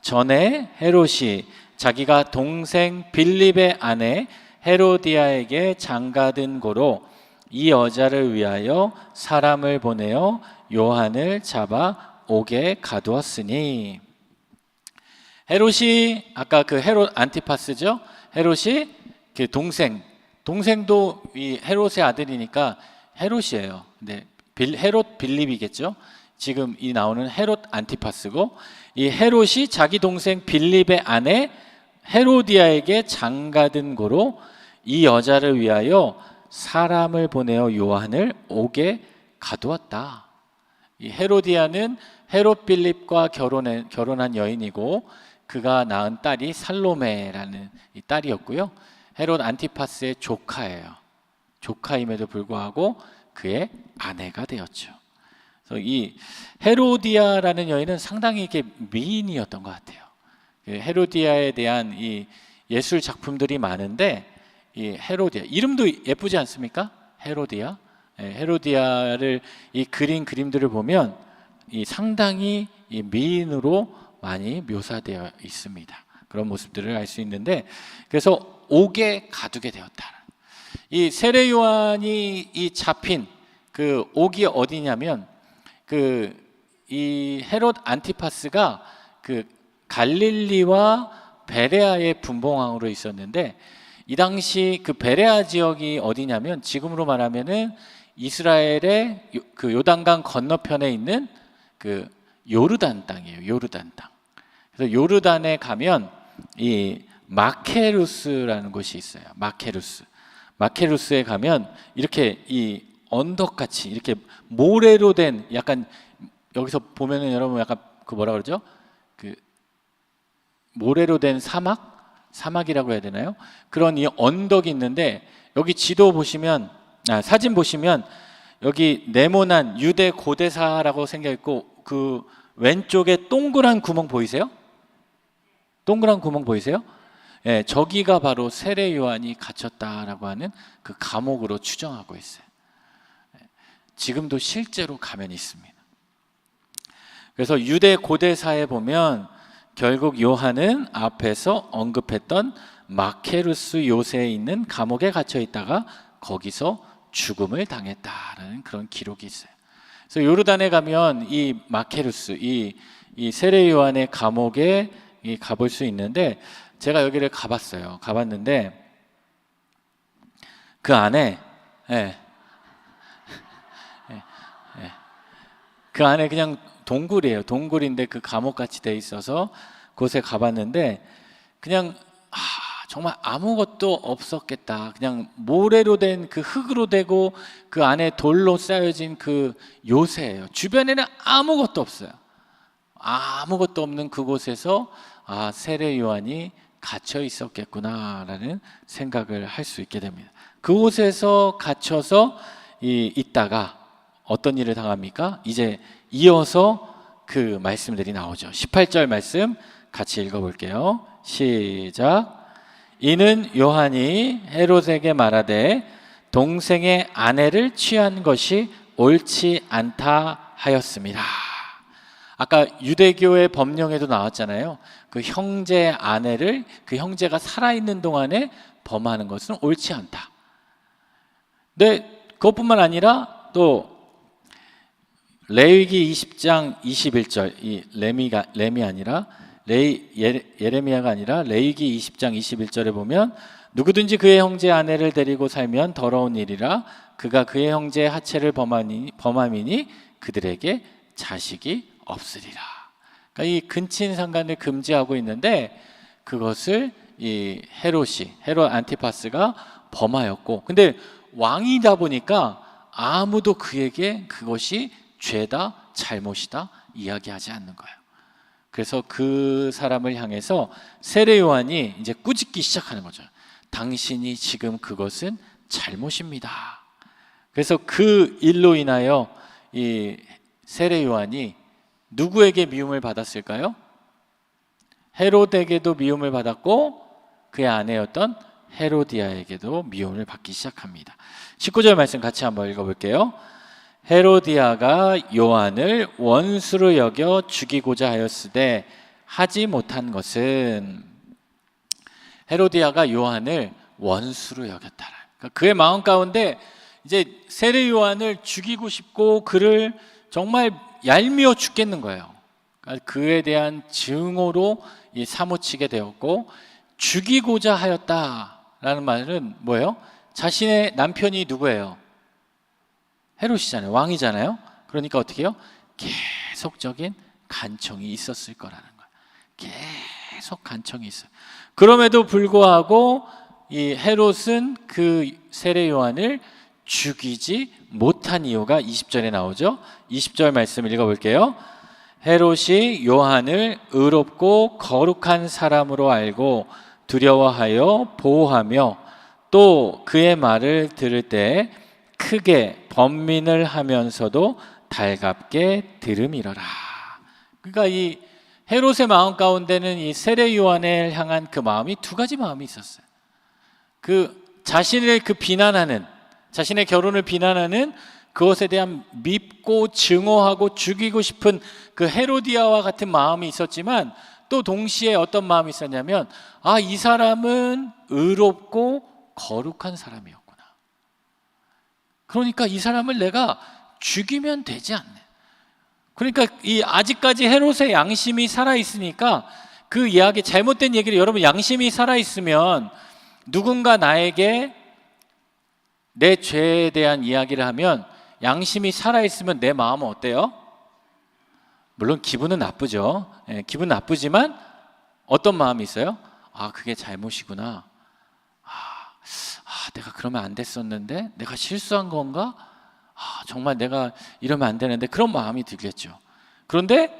전에 헤롯이 자기가 동생 빌립의 아내 헤로디아에게 장가든 고로 이 여자를 위하여 사람을 보내어 요한을 잡아 옥에 가두었으니. 헤롯이 아까 그 헤롯 안티파스죠. 헤롯이 그 동생도 이 헤롯의 아들이니까 헤롯이에요. 근데 헤롯 빌립이겠죠. 지금 이 나오는 헤롯 안티파스고, 이 헤롯이 자기 동생 빌립의 아내 헤로디아에게 장가든 고로 이 여자를 위하여 사람을 보내어 요한을 옥에 가두었다. 이 헤로디아는 헤롯 빌립과 결혼한 여인이고 그가 낳은 딸이 살로메라는 이 딸이었고요. 헤롯 안티파스의 조카예요. 조카임에도 불구하고 그의 아내가 되었죠. 그래서 이 헤로디아라는 여인은 상당히 이렇게 미인이었던 것 같아요. 헤로디아에 대한 이 예술 작품들이 많은데, 이 헤로디아 이름도 예쁘지 않습니까? 헤로디아. 헤로디아를 이 그린 그림들을 보면 이 상당히 이 미인으로 많이 묘사되어 있습니다. 그런 모습들을 알 수 있는데, 그래서 옥에 가두게 되었다. 이 세례 요한이 이 잡힌 그 옥이 어디냐면, 그 이 헤롯 안티파스가 그 갈릴리와 베레아의 분봉왕으로 있었는데, 이 당시 그 베레아 지역이 어디냐면 지금으로 말하면은 이스라엘의 그 요단강 건너편에 있는 그 요르단 땅이에요. 요르단 땅. 그래서 요르단에 가면 이 마케루스라는 곳이 있어요. 마케루스에 가면 이렇게 이 언덕같이 이렇게 모래로 된, 약간 여기서 보면은 여러분 약간 그 뭐라 그러죠? 그 모래로 된 사막이라고 해야 되나요? 그런 이 언덕이 있는데, 여기 지도 보시면, 사진 보시면 여기 네모난 유대 고대사라고 생겨 있고 그 왼쪽에 동그란 구멍 보이세요? 동그란 구멍 보이세요? 예, 저기가 바로 세례 요한이 갇혔다라고 하는 그 감옥으로 추정하고 있어요. 지금도 실제로 가면 있습니다. 그래서 유대 고대사에 보면 결국 요한은 앞에서 언급했던 마케루스 요새에 있는 감옥에 갇혀 있다가 거기서 죽음을 당했다라는 그런 기록이 있어요. 그래서 요르단에 가면 이 마케루스, 이 세례 요한의 감옥에 가볼 수 있는데, 제가 여기를 가봤어요. 가봤는데 그 안에 그 안에 그냥 동굴이에요. 동굴인데 그 감옥같이 돼 있어서 그곳에 가봤는데 그냥 정말 아무것도 없었겠다. 그냥 모래로 된 그 흙으로 되고 그 안에 돌로 쌓여진 그 요새예요. 주변에는 아무것도 없어요. 아무것도 없는 그곳에서 세례 요한이 갇혀 있었겠구나라는 생각을 할 수 있게 됩니다. 그곳에서 갇혀서 있다가 어떤 일을 당합니까? 이제 이어서 그 말씀들이 나오죠. 18절 말씀 같이 읽어볼게요. 시작. 이는 요한이 헤롯에게 말하되 동생의 아내를 취한 것이 옳지 않다 하였습니다. 아까 유대교의 법령에도 나왔잖아요. 그 형제 아내를 그 형제가 살아있는 동안에 범하는 것은 옳지 않다. 근데 그것뿐만 아니라 또 레위기 20장 21절, 이 렘이 아니라 예레미야가 아니라 레위기 20장 21절에 보면 누구든지 그의 형제 아내를 데리고 살면 더러운 일이라 그가 그의 형제의 하체를 범함이니 그들에게 자식이 없으리라. 그러니까 이 근친 상간을 금지하고 있는데 그것을 이 헤롯 안티파스가 범하였고, 근데 왕이다 보니까 아무도 그에게 그것이 죄다 잘못이다 이야기하지 않는 거예요. 그래서 그 사람을 향해서 세례 요한이 이제 꾸짖기 시작하는 거죠. 당신이 지금 그것은 잘못입니다. 그래서 그 일로 인하여 이 세례 요한이 누구에게 미움을 받았을까요? 헤롯에게도 미움을 받았고 그의 아내였던 헤로디아에게도 미움을 받기 시작합니다. 19절 말씀 같이 한번 읽어볼게요. 헤로디아가 요한을 원수로 여겨 죽이고자 하였으되 하지 못한 것은, 헤로디아가 요한을 원수로 여겼다. 그러니까 그의 마음 가운데 이제 세례 요한을 죽이고 싶고 그를 정말 얄미워 죽겠는 거예요. 그러니까 그에 대한 증오로 사무치게 되었고, 죽이고자 하였다라는 말은 뭐예요? 자신의 남편이 누구예요? 헤롯이잖아요. 왕이잖아요. 그러니까 어떻게 해요? 계속적인 간청이 있었을 거라는 거예요. 계속 간청이 있어요. 그럼에도 불구하고 이 헤롯은 그 세례 요한을 죽이지 못한 이유가 20절에 나오죠. 20절 말씀 읽어볼게요. 헤롯이 요한을 의롭고 거룩한 사람으로 알고 두려워하여 보호하며 또 그의 말을 들을 때 크게 번민을 하면서도 달갑게 들음이러라. 그러니까 이 헤롯의 마음 가운데는 이 세례 요한을 향한 그 마음이 두 가지 마음이 있었어요. 그 자신을 비난하는, 자신의 결혼을 비난하는 그것에 대한 밉고 증오하고 죽이고 싶은 그 헤로디아와 같은 마음이 있었지만, 또 동시에 어떤 마음이 있었냐면 이 사람은 의롭고 거룩한 사람이었구나. 그러니까 이 사람을 내가 죽이면 되지 않네. 그러니까 이 아직까지 헤롯의 양심이 살아 있으니까 그 이야기, 잘못된 얘기를, 여러분 양심이 살아 있으면 누군가 나에게 내 죄에 대한 이야기를 하면 양심이 살아 있으면 내 마음은 어때요? 물론 기분은 나쁘죠. 기분 나쁘지만 어떤 마음이 있어요? 그게 잘못이구나. 내가 그러면 안 됐었는데, 내가 실수한 건가? 정말 내가 이러면 안 되는데, 그런 마음이 들겠죠. 그런데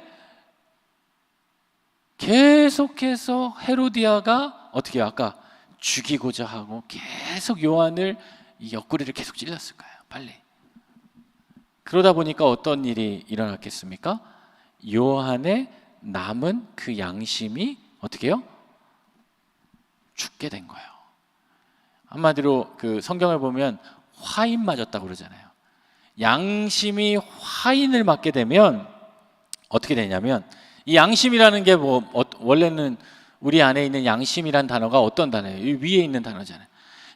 계속해서 헤로디아가 어떻게 해요? 아까 죽이고자 하고 계속 요한을 이 옆구리를 계속 찔렀을 거예요. 빨리. 그러다 보니까 어떤 일이 일어났겠습니까? 요한의 남은 그 양심이 어떻게 해요? 죽게 된 거예요. 한마디로 그 성경을 보면 화인 맞았다고 그러잖아요. 양심이 화인을 맞게 되면 어떻게 되냐면, 이 양심이라는 게 원래는 우리 안에 있는 양심이란 단어가 어떤 단어예요? 이 위에 있는 단어잖아요.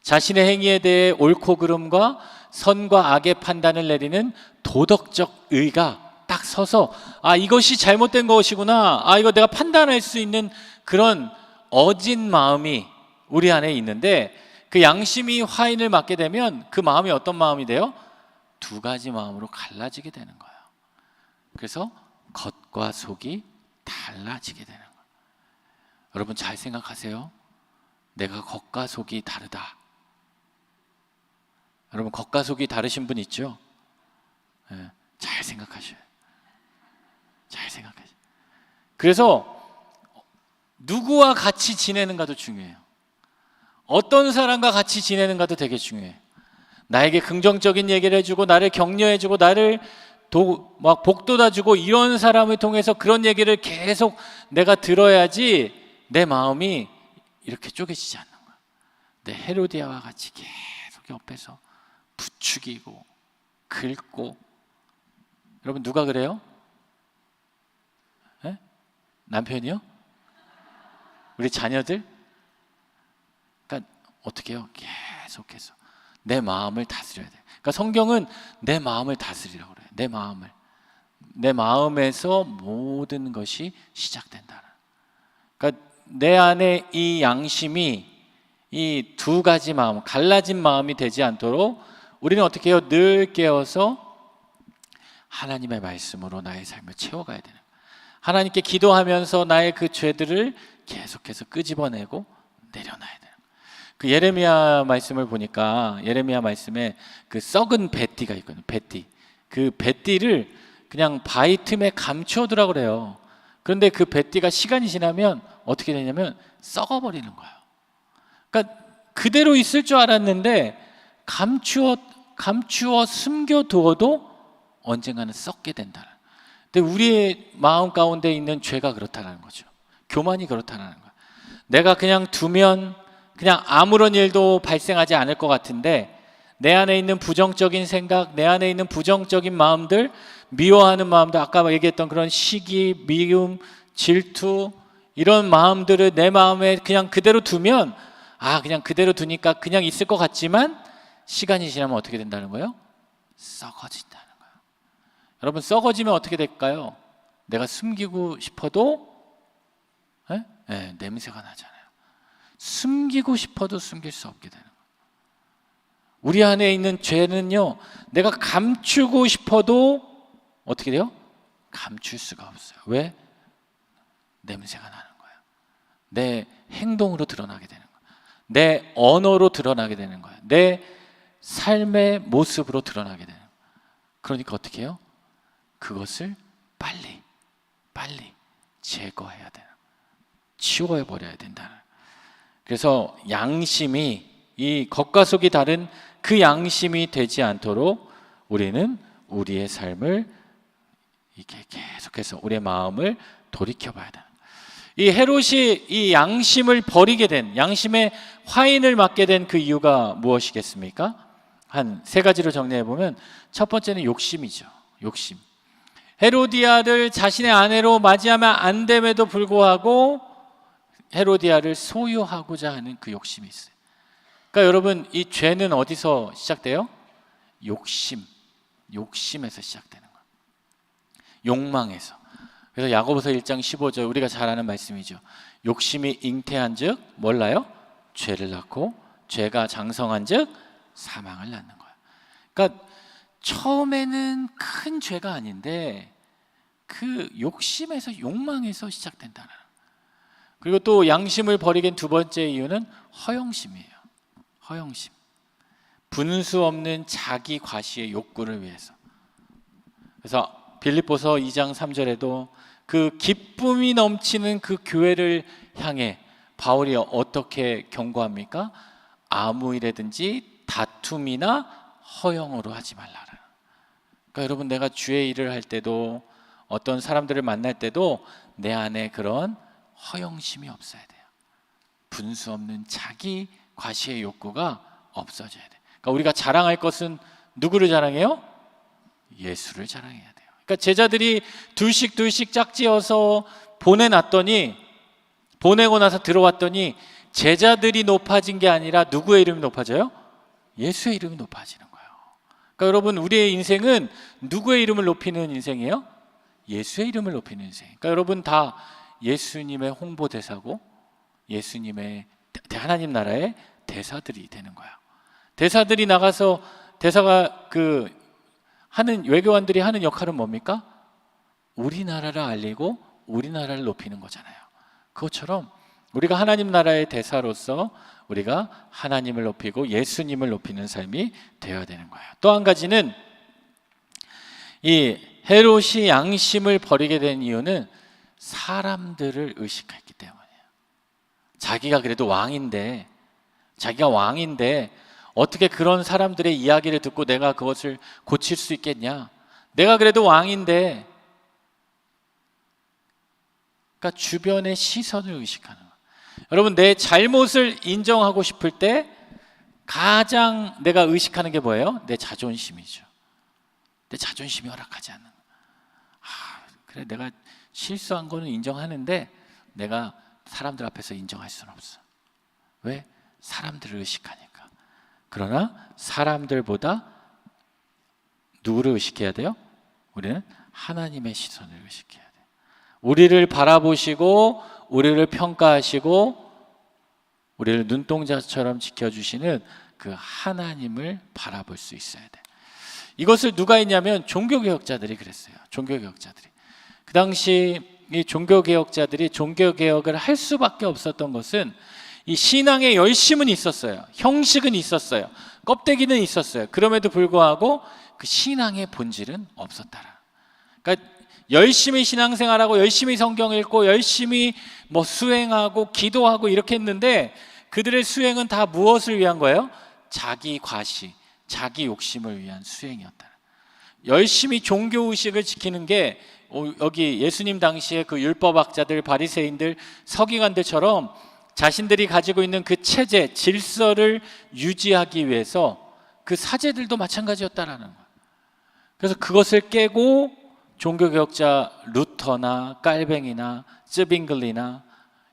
자신의 행위에 대해 옳고 그름과 선과 악의 판단을 내리는 도덕적 의가 딱 서서 이것이 잘못된 것이구나, 이거 내가 판단할 수 있는 그런 어진 마음이 우리 안에 있는데, 그 양심이 화인을 맞게 되면 그 마음이 어떤 마음이 돼요? 두 가지 마음으로 갈라지게 되는 거예요. 그래서 겉과 속이 달라지게 되는 거예요. 여러분 잘 생각하세요. 내가 겉과 속이 다르다. 여러분 겉과 속이 다르신 분 있죠? 네, 잘 생각하셔요. 잘 생각하셔요. 그래서 누구와 같이 지내는가도 중요해요. 어떤 사람과 같이 지내는가도 되게 중요해요. 나에게 긍정적인 얘기를 해주고 나를 격려해주고 나를 막 복돋아주고 이런 사람을 통해서 그런 얘기를 계속 내가 들어야지 내 마음이 이렇게 쪼개지지 않는 거야. 내 헤로디아와 같이 계속 옆에서 부추기고 긁고. 여러분 누가 그래요? 네? 남편이요? 우리 자녀들? 그러니까 어떻게 해요? 계속해서 내 마음을 다스려야 돼. 그러니까 성경은 내 마음을 다스리라고 그래요. 내 마음을. 내 마음에서 모든 것이 시작된다. 그러니까 내 안에 이 양심이 이 두 가지 마음, 갈라진 마음이 되지 않도록 우리는 어떻게 해요? 늘 깨어서 하나님의 말씀으로 나의 삶을 채워가야 되는 거예요. 하나님께 기도하면서 나의 그 죄들을 계속해서 끄집어내고 내려놔야 돼요. 그 예레미야 말씀을 보니까 예레미야 말씀에 그 썩은 뱃띠가 있거든요. 뱃띠. 그 뱃띠를 그냥 바위 틈에 감추어두라고 그래요. 그런데 그 뱃띠가 시간이 지나면 어떻게 되냐면 썩어버리는 거예요. 그러니까 그대로 있을 줄 알았는데 감추어 숨겨두어도 언젠가는 썩게 된다. 근데 우리의 마음 가운데 있는 죄가 그렇다는 거죠. 교만이 그렇다는 거예요. 내가 그냥 두면 그냥 아무런 일도 발생하지 않을 것 같은데 내 안에 있는 부정적인 생각, 내 안에 있는 부정적인 마음들, 미워하는 마음들, 아까 얘기했던 그런 시기, 미움, 질투 이런 마음들을 내 마음에 그냥 그대로 두면 그냥 그대로 두니까 그냥 있을 것 같지만 시간이 지나면 어떻게 된다는 거예요? 썩어진다는 거예요. 여러분 썩어지면 어떻게 될까요? 내가 숨기고 싶어도 냄새가 나잖아요. 숨기고 싶어도 숨길 수 없게 되는 거예요. 우리 안에 있는 죄는요, 내가 감추고 싶어도 어떻게 돼요? 감출 수가 없어요. 왜? 냄새가 나는 거예요. 내 행동으로 드러나게 되는 거예요. 내 언어로 드러나게 되는 거예요. 내 삶의 모습으로 드러나게 되는 거예요. 그러니까 어떻게 해요? 그것을 빨리 제거해야 돼요. 치워버려야 된다. 그래서 양심이 이 겉과 속이 다른 그 양심이 되지 않도록 우리는 우리의 삶을 이렇게 계속해서 우리의 마음을 돌이켜봐야 돼요. 이 헤롯이 이 양심을 버리게 된, 양심의 화인을 맞게 된 그 이유가 무엇이겠습니까? 한 세 가지로 정리해 보면 첫 번째는 욕심이죠. 욕심. 헤로디아를 자신의 아내로 맞이하면 안 됨에도 불구하고 헤로디아를 소유하고자 하는 그 욕심이 있어요. 그러니까 여러분 이 죄는 어디서 시작돼요? 욕심에서 시작되는 거예요. 욕망에서. 그래서 야고보서 1장 15절 우리가 잘 아는 말씀이죠. 욕심이 잉태한즉 몰라요? 죄를 낳고 죄가 장성한즉 사망을 낳는 거예요. 그러니까 처음에는 큰 죄가 아닌데 그 욕심에서 욕망에서 시작된다는 거예요. 그리고 또 양심을 버리게 된 두 번째 이유는 허영심이에요. 허영심. 분수 없는 자기 과시의 욕구를 위해서. 그래서 빌립보서 2장 3절에도 그 기쁨이 넘치는 그 교회를 향해 바울이 어떻게 경고합니까? 아무 일에든지 다툼이나 허영으로 하지 말라라. 그러니까 여러분 내가 주의 일을 할 때도 어떤 사람들을 만날 때도 내 안에 그런 허영심이 없어야 돼요. 분수 없는 자기 과시의 욕구가 없어져야 돼요. 그러니까 우리가 자랑할 것은 누구를 자랑해요? 예수를 자랑해야 돼요. 그러니까 제자들이 둘씩 짝지어서 보내고 나서 들어왔더니 제자들이 높아진 게 아니라 누구의 이름이 높아져요? 예수의 이름이 높아지는 거예요. 그러니까 여러분 우리의 인생은 누구의 이름을 높이는 인생이에요? 예수의 이름을 높이는 인생. 그러니까 여러분 다 예수님의 홍보대사고 예수님의 하나님 나라의 대사들이 되는 거예요. 대사들이 나가서 대사가 하는 외교관들이 하는 역할은 뭡니까? 우리나라를 알리고 우리나라를 높이는 거잖아요. 그것처럼 우리가 하나님 나라의 대사로서 우리가 하나님을 높이고 예수님을 높이는 삶이 되어야 되는 거예요. 또 한 가지는 이 헤롯이 양심을 버리게 된 이유는 사람들을 의식했기 때문이에요. 자기가 그래도 왕인데, 어떻게 그런 사람들의 이야기를 듣고 내가 그것을 고칠 수 있겠냐? 내가 그래도 왕인데. 그러니까 주변의 시선을 의식하는 거예요. 여러분, 내 잘못을 인정하고 싶을 때 가장 내가 의식하는 게 뭐예요? 내 자존심이죠. 내 자존심이 허락하지 않는 거예요. 그래, 내가 실수한 거는 인정하는데 내가 사람들 앞에서 인정할 수는 없어. 왜? 사람들을 의식하니까. 그러나 사람들보다 누구를 의식해야 돼요? 우리는 하나님의 시선을 의식해야 돼요. 우리를 바라보시고 우리를 평가하시고 우리를 눈동자처럼 지켜주시는 그 하나님을 바라볼 수 있어야 돼. 이것을 누가 했냐면 종교개혁자들이 그랬어요. 종교개혁자들이. 그 당시 이 종교개혁자들이 종교개혁을 할 수밖에 없었던 것은 이 신앙의 열심은 있었어요. 형식은 있었어요. 껍데기는 있었어요. 그럼에도 불구하고 그 신앙의 본질은 없었다라. 그러니까 열심히 신앙생활하고 열심히 성경 읽고 열심히 뭐 수행하고 기도하고 이렇게 했는데 그들의 수행은 다 무엇을 위한 거예요? 자기 과시, 자기 욕심을 위한 수행이었다. 열심히 종교의식을 지키는 게 여기 예수님 당시에 그 율법학자들, 바리새인들, 서기관들처럼 자신들이 가지고 있는 그 체제, 질서를 유지하기 위해서 그 사제들도 마찬가지였다라는 거예요. 그래서 그것을 깨고 종교개혁자 루터나 깔뱅이나 쯔빙글리나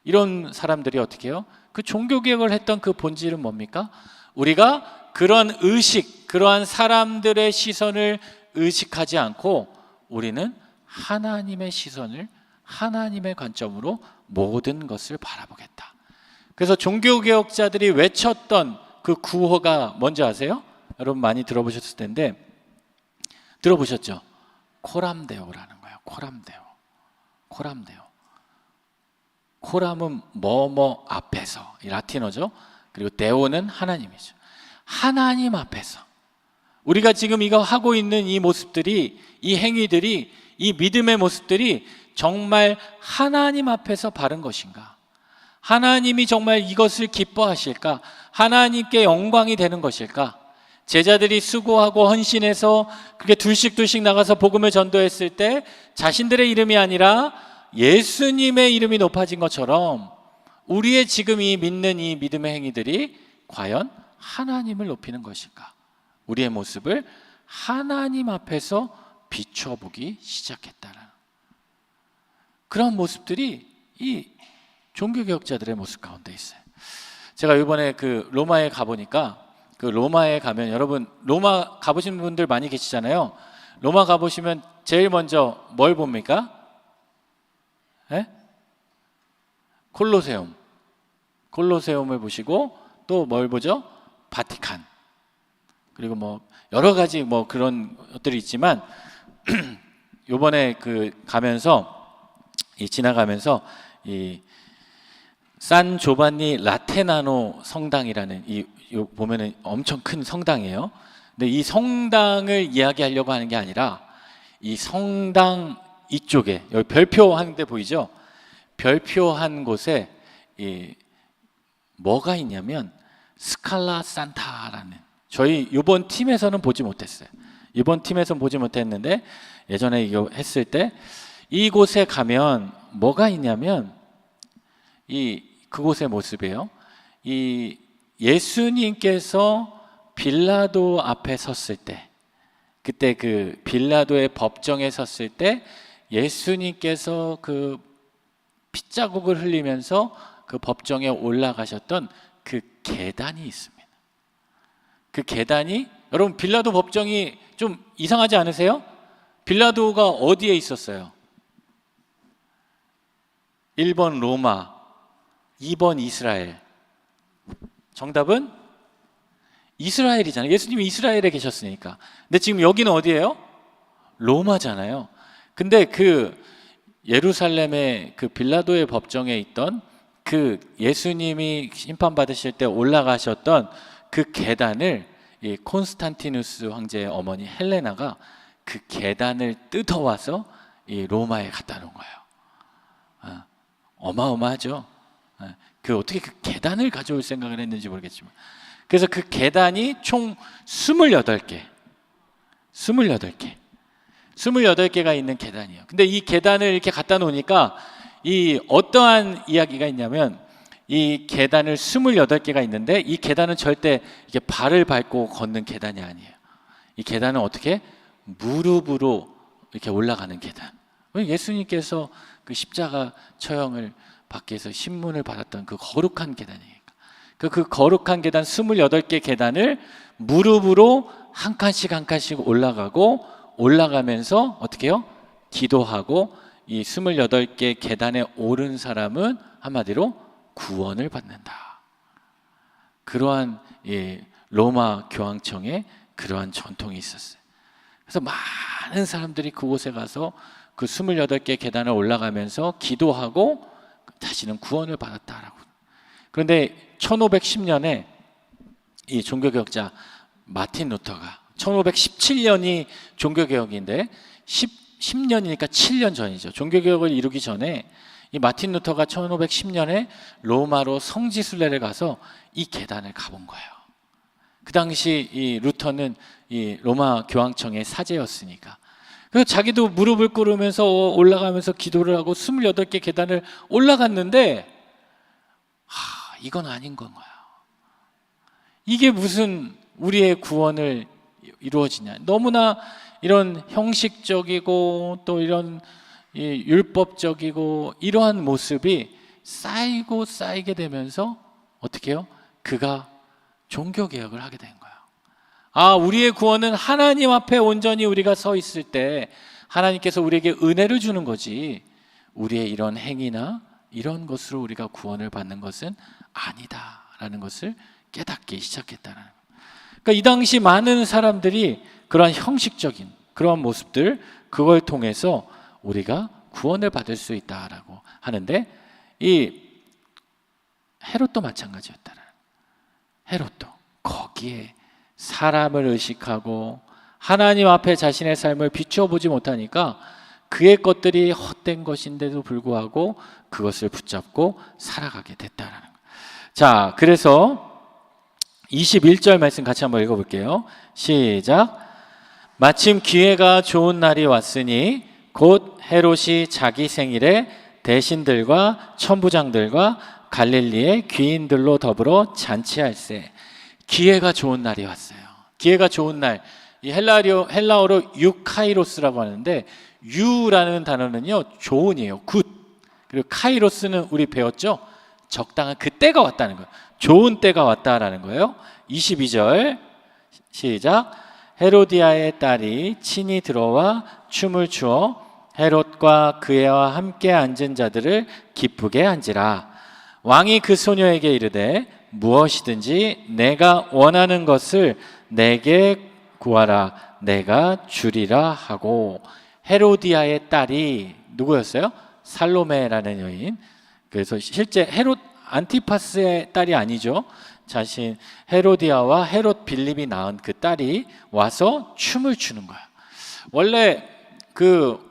이런 사람들이 어떻게 해요? 그 종교개혁을 했던 그 본질은 뭡니까? 우리가 그런 의식, 그러한 사람들의 시선을 의식하지 않고 우리는 하나님의 시선을, 하나님의 관점으로 모든 것을 바라보겠다. 그래서 종교개혁자들이 외쳤던 그 구호가 뭔지 아세요? 여러분 많이 들어보셨을 텐데, 들어보셨죠? 코람데오라는 거예요. 코람데오. 코람데오. 코람은 뭐뭐 앞에서, 이 라틴어죠. 그리고 데오는 하나님이죠. 하나님 앞에서 우리가 지금 이거 하고 있는 이 모습들이, 이 행위들이, 이 믿음의 모습들이 정말 하나님 앞에서 바른 것인가? 하나님이 정말 이것을 기뻐하실까? 하나님께 영광이 되는 것일까? 제자들이 수고하고 헌신해서 그렇게 둘씩 나가서 복음을 전도했을 때 자신들의 이름이 아니라 예수님의 이름이 높아진 것처럼 우리의 지금 이 믿는 이 믿음의 행위들이 과연 하나님을 높이는 것일까? 우리의 모습을 하나님 앞에서 비춰보기 시작했다는 그런 모습들이 이 종교개혁자들의 모습 가운데 있어요. 제가 이번에 그 로마에 가보니까, 그 로마에 가면, 여러분 로마 가보신 분들 많이 계시잖아요. 로마 가보시면 제일 먼저 뭘 봅니까? 네? 콜로세움을 보시고 또 뭘 보죠? 바티칸. 그리고 뭐 여러 가지 뭐 그런 것들이 있지만 요번에 그 가면서 지나가면서 이 산 조반니 라테나노 성당이라는 보면은 엄청 큰 성당이에요. 근데 이 성당을 이야기하려고 하는 게 아니라 이 성당 이쪽에 여기 별표한 데 보이죠? 별표한 곳에 뭐가 있냐면 스칼라 산타라는, 저희 이번 팀에서는 보지 못했어요. 이번 팀에서는 보지 못했는데 예전에 이거 했을 때 이곳에 가면 뭐가 있냐면 그곳의 모습이에요. 이 예수님께서 빌라도 앞에 섰을 때, 그때 그 빌라도의 법정에 섰을 때 예수님께서 그 핏자국을 흘리면서 그 법정에 올라가셨던 그 계단이 있습니다. 그 계단이, 여러분 빌라도 법정이 좀 이상하지 않으세요? 빌라도가 어디에 있었어요? 1번 로마, 2번 이스라엘. 정답은 이스라엘이잖아요. 예수님이 이스라엘에 계셨으니까. 근데 지금 여기는 어디예요? 로마잖아요. 근데 그 예루살렘의 그 빌라도의 법정에 있던 그 예수님이 심판받으실 때 올라가셨던 그 계단을 이 콘스탄티누스 황제의 어머니 헬레나가 그 계단을 뜯어와서 이 로마에 갖다 놓은 거예요. 어마어마하죠. 그 어떻게 그 계단을 가져올 생각을 했는지 모르겠지만, 그래서 그 계단이 총 28개가 있는 계단이에요. 근데 이 계단을 이렇게 갖다 놓으니까 이 어떠한 이야기가 있냐면, 이 계단을 28개가 있는데 이 계단은 절대 이게 발을 밟고 걷는 계단이 아니에요. 이 계단은 어떻게? 무릎으로 이렇게 올라가는 계단. 예수님께서 그 십자가 처형을 받기 위해서 신문을 받았던 그 거룩한 계단이니까. 그 거룩한 계단 28개 계단을 무릎으로 한 칸씩 올라가고, 올라가면서 어떻게 해요? 기도하고, 이 28개 계단에 오른 사람은 한마디로 구원을 받는다. 그러한 로마 교황청에 그러한 전통이 있었어요. 그래서 많은 사람들이 그곳에 가서 그 28개 계단을 올라가면서 기도하고 다시는 구원을 받았다라고. 그런데 1510년에 이 종교개혁자 마틴 루터가, 1517년이 종교개혁인데 10년이니까 7년 전이죠. 종교개혁을 이루기 전에 이 마틴 루터가 1510년에 로마로 성지순례를 가서 이 계단을 가본 거예요. 그 당시 이 루터는 이 로마 교황청의 사제였으니까. 그래서 자기도 무릎을 꿇으면서 올라가면서 기도를 하고 28개 계단을 올라갔는데, 이건 아닌 건 거야. 이게 무슨 우리의 구원을 이루어지냐. 너무나 이런 형식적이고 또 이런 율법적이고 이러한 모습이 쌓이게 되면서 어떻게 해요? 그가 종교개혁을 하게 된 거예요. 우리의 구원은 하나님 앞에 온전히 우리가 서 있을 때 하나님께서 우리에게 은혜를 주는 거지, 우리의 이런 행위나 이런 것으로 우리가 구원을 받는 것은 아니다라는 것을 깨닫기 시작했다는 거예요. 그러니까 이 당시 많은 사람들이 그러한 형식적인 그러한 모습들, 그걸 통해서 우리가 구원을 받을 수 있다라고 하는데, 이 헤롯도 마찬가지였다는, 헤롯도 거기에 사람을 의식하고 하나님 앞에 자신의 삶을 비춰보지 못하니까 그의 것들이 헛된 것인데도 불구하고 그것을 붙잡고 살아가게 됐다라는 거예요. 자, 그래서 21절 말씀 같이 한번 읽어볼게요. 시작. 마침 기회가 좋은 날이 왔으니 곧 헤롯이 자기 생일에 대신들과 천부장들과 갈릴리의 귀인들로 더불어 잔치할세. 기회가 좋은 날이 왔어요. 기회가 좋은 날, 이 헬라어로 유카이로스라고 하는데, 유라는 단어는요 좋은이에요. 굿. 그리고 카이로스는 우리 배웠죠? 적당한 그 때가 왔다는 거예요. 좋은 때가 왔다라는 거예요. 22절 시작. 헤로디아의 딸이 친히 들어와 춤을 추어 헤롯과 그애와 함께 앉은 자들을 기쁘게 한지라. 왕이 그 소녀에게 이르되 무엇이든지 내가 원하는 것을 내게 구하라, 내가 주리라 하고. 헤로디아의 딸이 누구였어요? 살로메라는 여인. 그래서 실제 헤롯 안티파스의 딸이 아니죠. 자신 헤로디아와 헤롯 빌립이 낳은 그 딸이 와서 춤을 추는 거야. 원래 그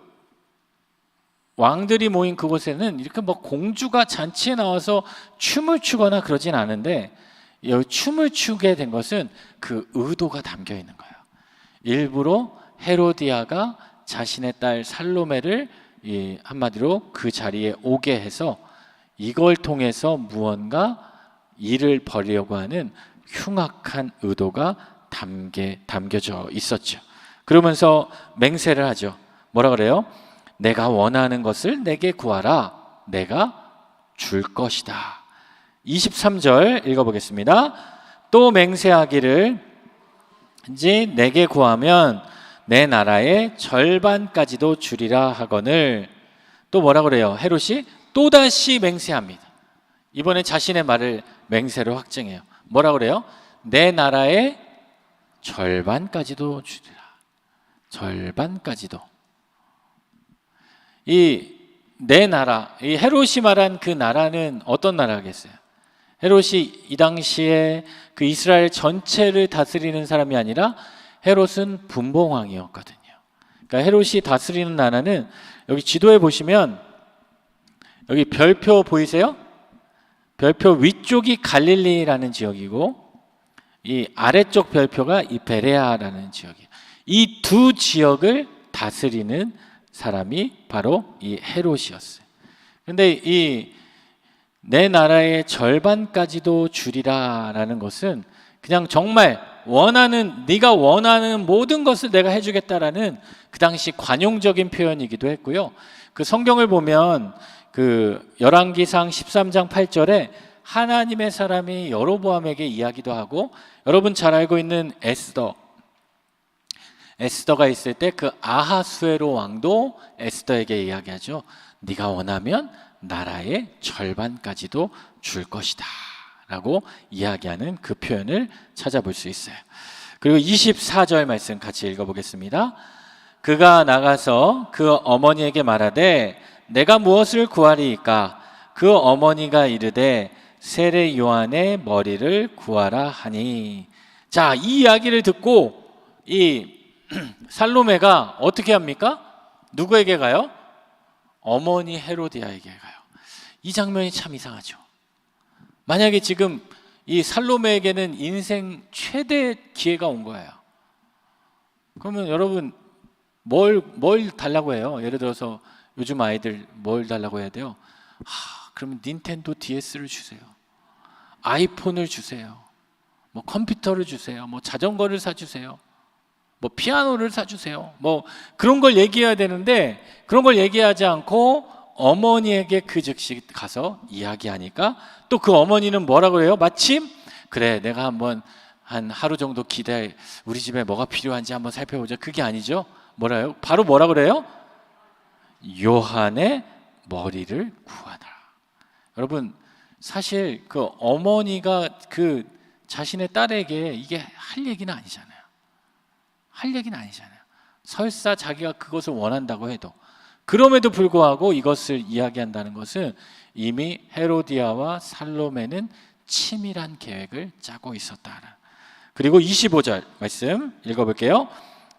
왕들이 모인 그곳에는 이렇게 뭐 공주가 잔치에 나와서 춤을 추거나 그러진 않은데, 여기 춤을 추게 된 것은 그 의도가 담겨 있는 거예요. 일부러 헤로디아가 자신의 딸 살로메를 한마디로 그 자리에 오게 해서 이걸 통해서 무언가 일을 벌이려고 하는 흉악한 의도가 담겨져 있었죠. 그러면서 맹세를 하죠. 뭐라 그래요? 내가 원하는 것을 내게 구하라, 내가 줄 것이다. 23절 읽어보겠습니다. 또 맹세하기를 이제 내게 구하면 내 나라의 절반까지도 주리라 하거늘. 또 뭐라 그래요? 헤롯이 또다시 맹세합니다. 이번에 자신의 말을 맹세로 확증해요. 뭐라 그래요? 내 나라의 절반까지도 주리라. 절반까지도. 이 내 나라, 이 헤롯이 말한 그 나라는 어떤 나라겠어요? 헤롯이 이 당시에 그 이스라엘 전체를 다스리는 사람이 아니라 헤롯은 분봉왕이었거든요. 그러니까 헤롯이 다스리는 나라는 여기 지도에 보시면 여기 별표 보이세요? 별표 위쪽이 갈릴리라는 지역이고 이 아래쪽 별표가 이 베레아라는 지역이에요. 이 두 지역을 다스리는 사람이 바로 이 헤롯이었어요. 근데 이 내 나라의 절반까지도 주리라라는 것은 그냥 정말 네가 원하는 모든 것을 내가 해주겠다라는 그 당시 관용적인 표현이기도 했고요. 그 성경을 보면 그 열왕기상 13장 8절에 하나님의 사람이 여로보암에게 이야기도 하고, 여러분 잘 알고 있는 에스더가 있을 때 그 아하수에로 왕도 에스더에게 이야기하죠. 네가 원하면 나라의 절반까지도 줄 것이다 라고 이야기하는 그 표현을 찾아볼 수 있어요. 그리고 24절 말씀 같이 읽어보겠습니다. 그가 나가서 그 어머니에게 말하되 내가 무엇을 구하리이까? 그 어머니가 이르되 세례 요한의 머리를 구하라 하니. 자, 이 이야기를 듣고 이 살로메가 어떻게 합니까? 누구에게 가요? 어머니 헤로디아에게 가요. 이 장면이 참 이상하죠. 만약에 지금 이 살로메에게는 인생 최대 기회가 온 거예요. 그러면 여러분 뭘 달라고 해요? 예를 들어서 요즘 아이들 뭘 달라고 해야 돼요? 그러면 닌텐도 DS를 주세요. 아이폰을 주세요. 뭐 컴퓨터를 주세요. 뭐 자전거를 사주세요. 뭐 피아노를 사주세요. 뭐 그런 걸 얘기해야 되는데 그런 걸 얘기하지 않고 어머니에게 그 즉시 가서 이야기하니까 또 그 어머니는 뭐라고 해요? 마침 그래 내가 한번 한 하루 정도 기다려, 우리 집에 뭐가 필요한지 한번 살펴보자. 그게 아니죠. 바로 뭐라 그래요? 요한의 머리를 구하라. 여러분 사실 그 어머니가 그 자신의 딸에게 이게 할 얘기는 아니잖아요. 설사 자기가 그것을 원한다고 해도, 그럼에도 불구하고 이것을 이야기한다는 것은 이미 헤로디아와 살로메는 치밀한 계획을 짜고 있었다. 그리고 25절 말씀 읽어볼게요.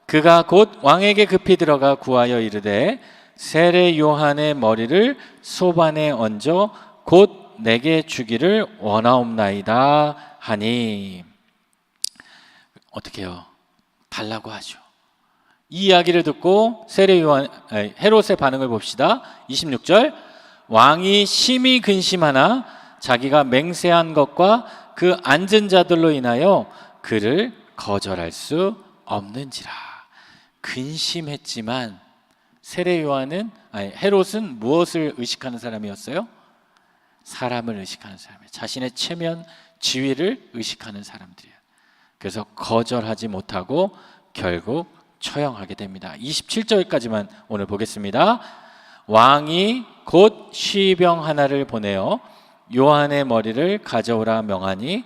그가 곧 왕에게 급히 들어가 구하여 이르되 세례 요한의 머리를 소반에 얹어 곧 내게 주기를 원하옵나이다 하니. 어떻게 해요? 달라고 하죠. 이 이야기를 듣고 헤롯의 반응을 봅시다. 26절 왕이 심히 근심하나 자기가 맹세한 것과 그 앉은 자들로 인하여 그를 거절할 수 없는지라. 근심했지만 헤롯은 무엇을 의식하는 사람이었어요? 사람을 의식하는 사람이에요. 자신의 체면, 지위를 의식하는 사람들이에요. 그래서 거절하지 못하고 결국 처형하게 됩니다. 27절까지만 오늘 보겠습니다. 왕이 곧 시병 하나를 보내어 요한의 머리를 가져오라 명하니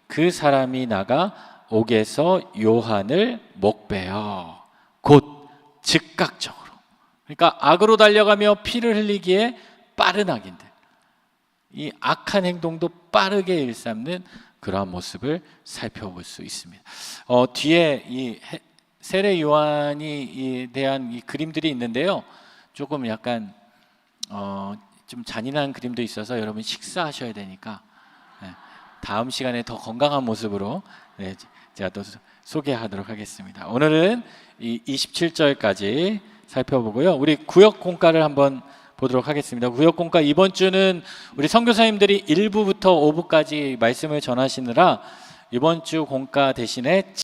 그 사람이 나가 옥에서 요한을 목베어 곧 즉각적으로, 그러니까 악으로 달려가며 피를 흘리기에 빠른 악인들, 이 악한 행동도 빠르게 일삼는 그러한 모습을 살펴볼 수 있습니다. 뒤에 이 세례 요한이 대한 이 그림들이 있는데요. 조금 약간 좀 잔인한 그림도 있어서 여러분 식사하셔야 되니까 다음 시간에 더 건강한 모습으로 제가 또 소개하도록 하겠습니다. 오늘은 이 27절까지 살펴보고요. 우리 구역 공과를 한번 보도록 하겠습니다. 구역 공과 이번 주는 우리 선교사님들이 1부부터 5부까지 말씀을 전하시느라 이번 주 공과 대신에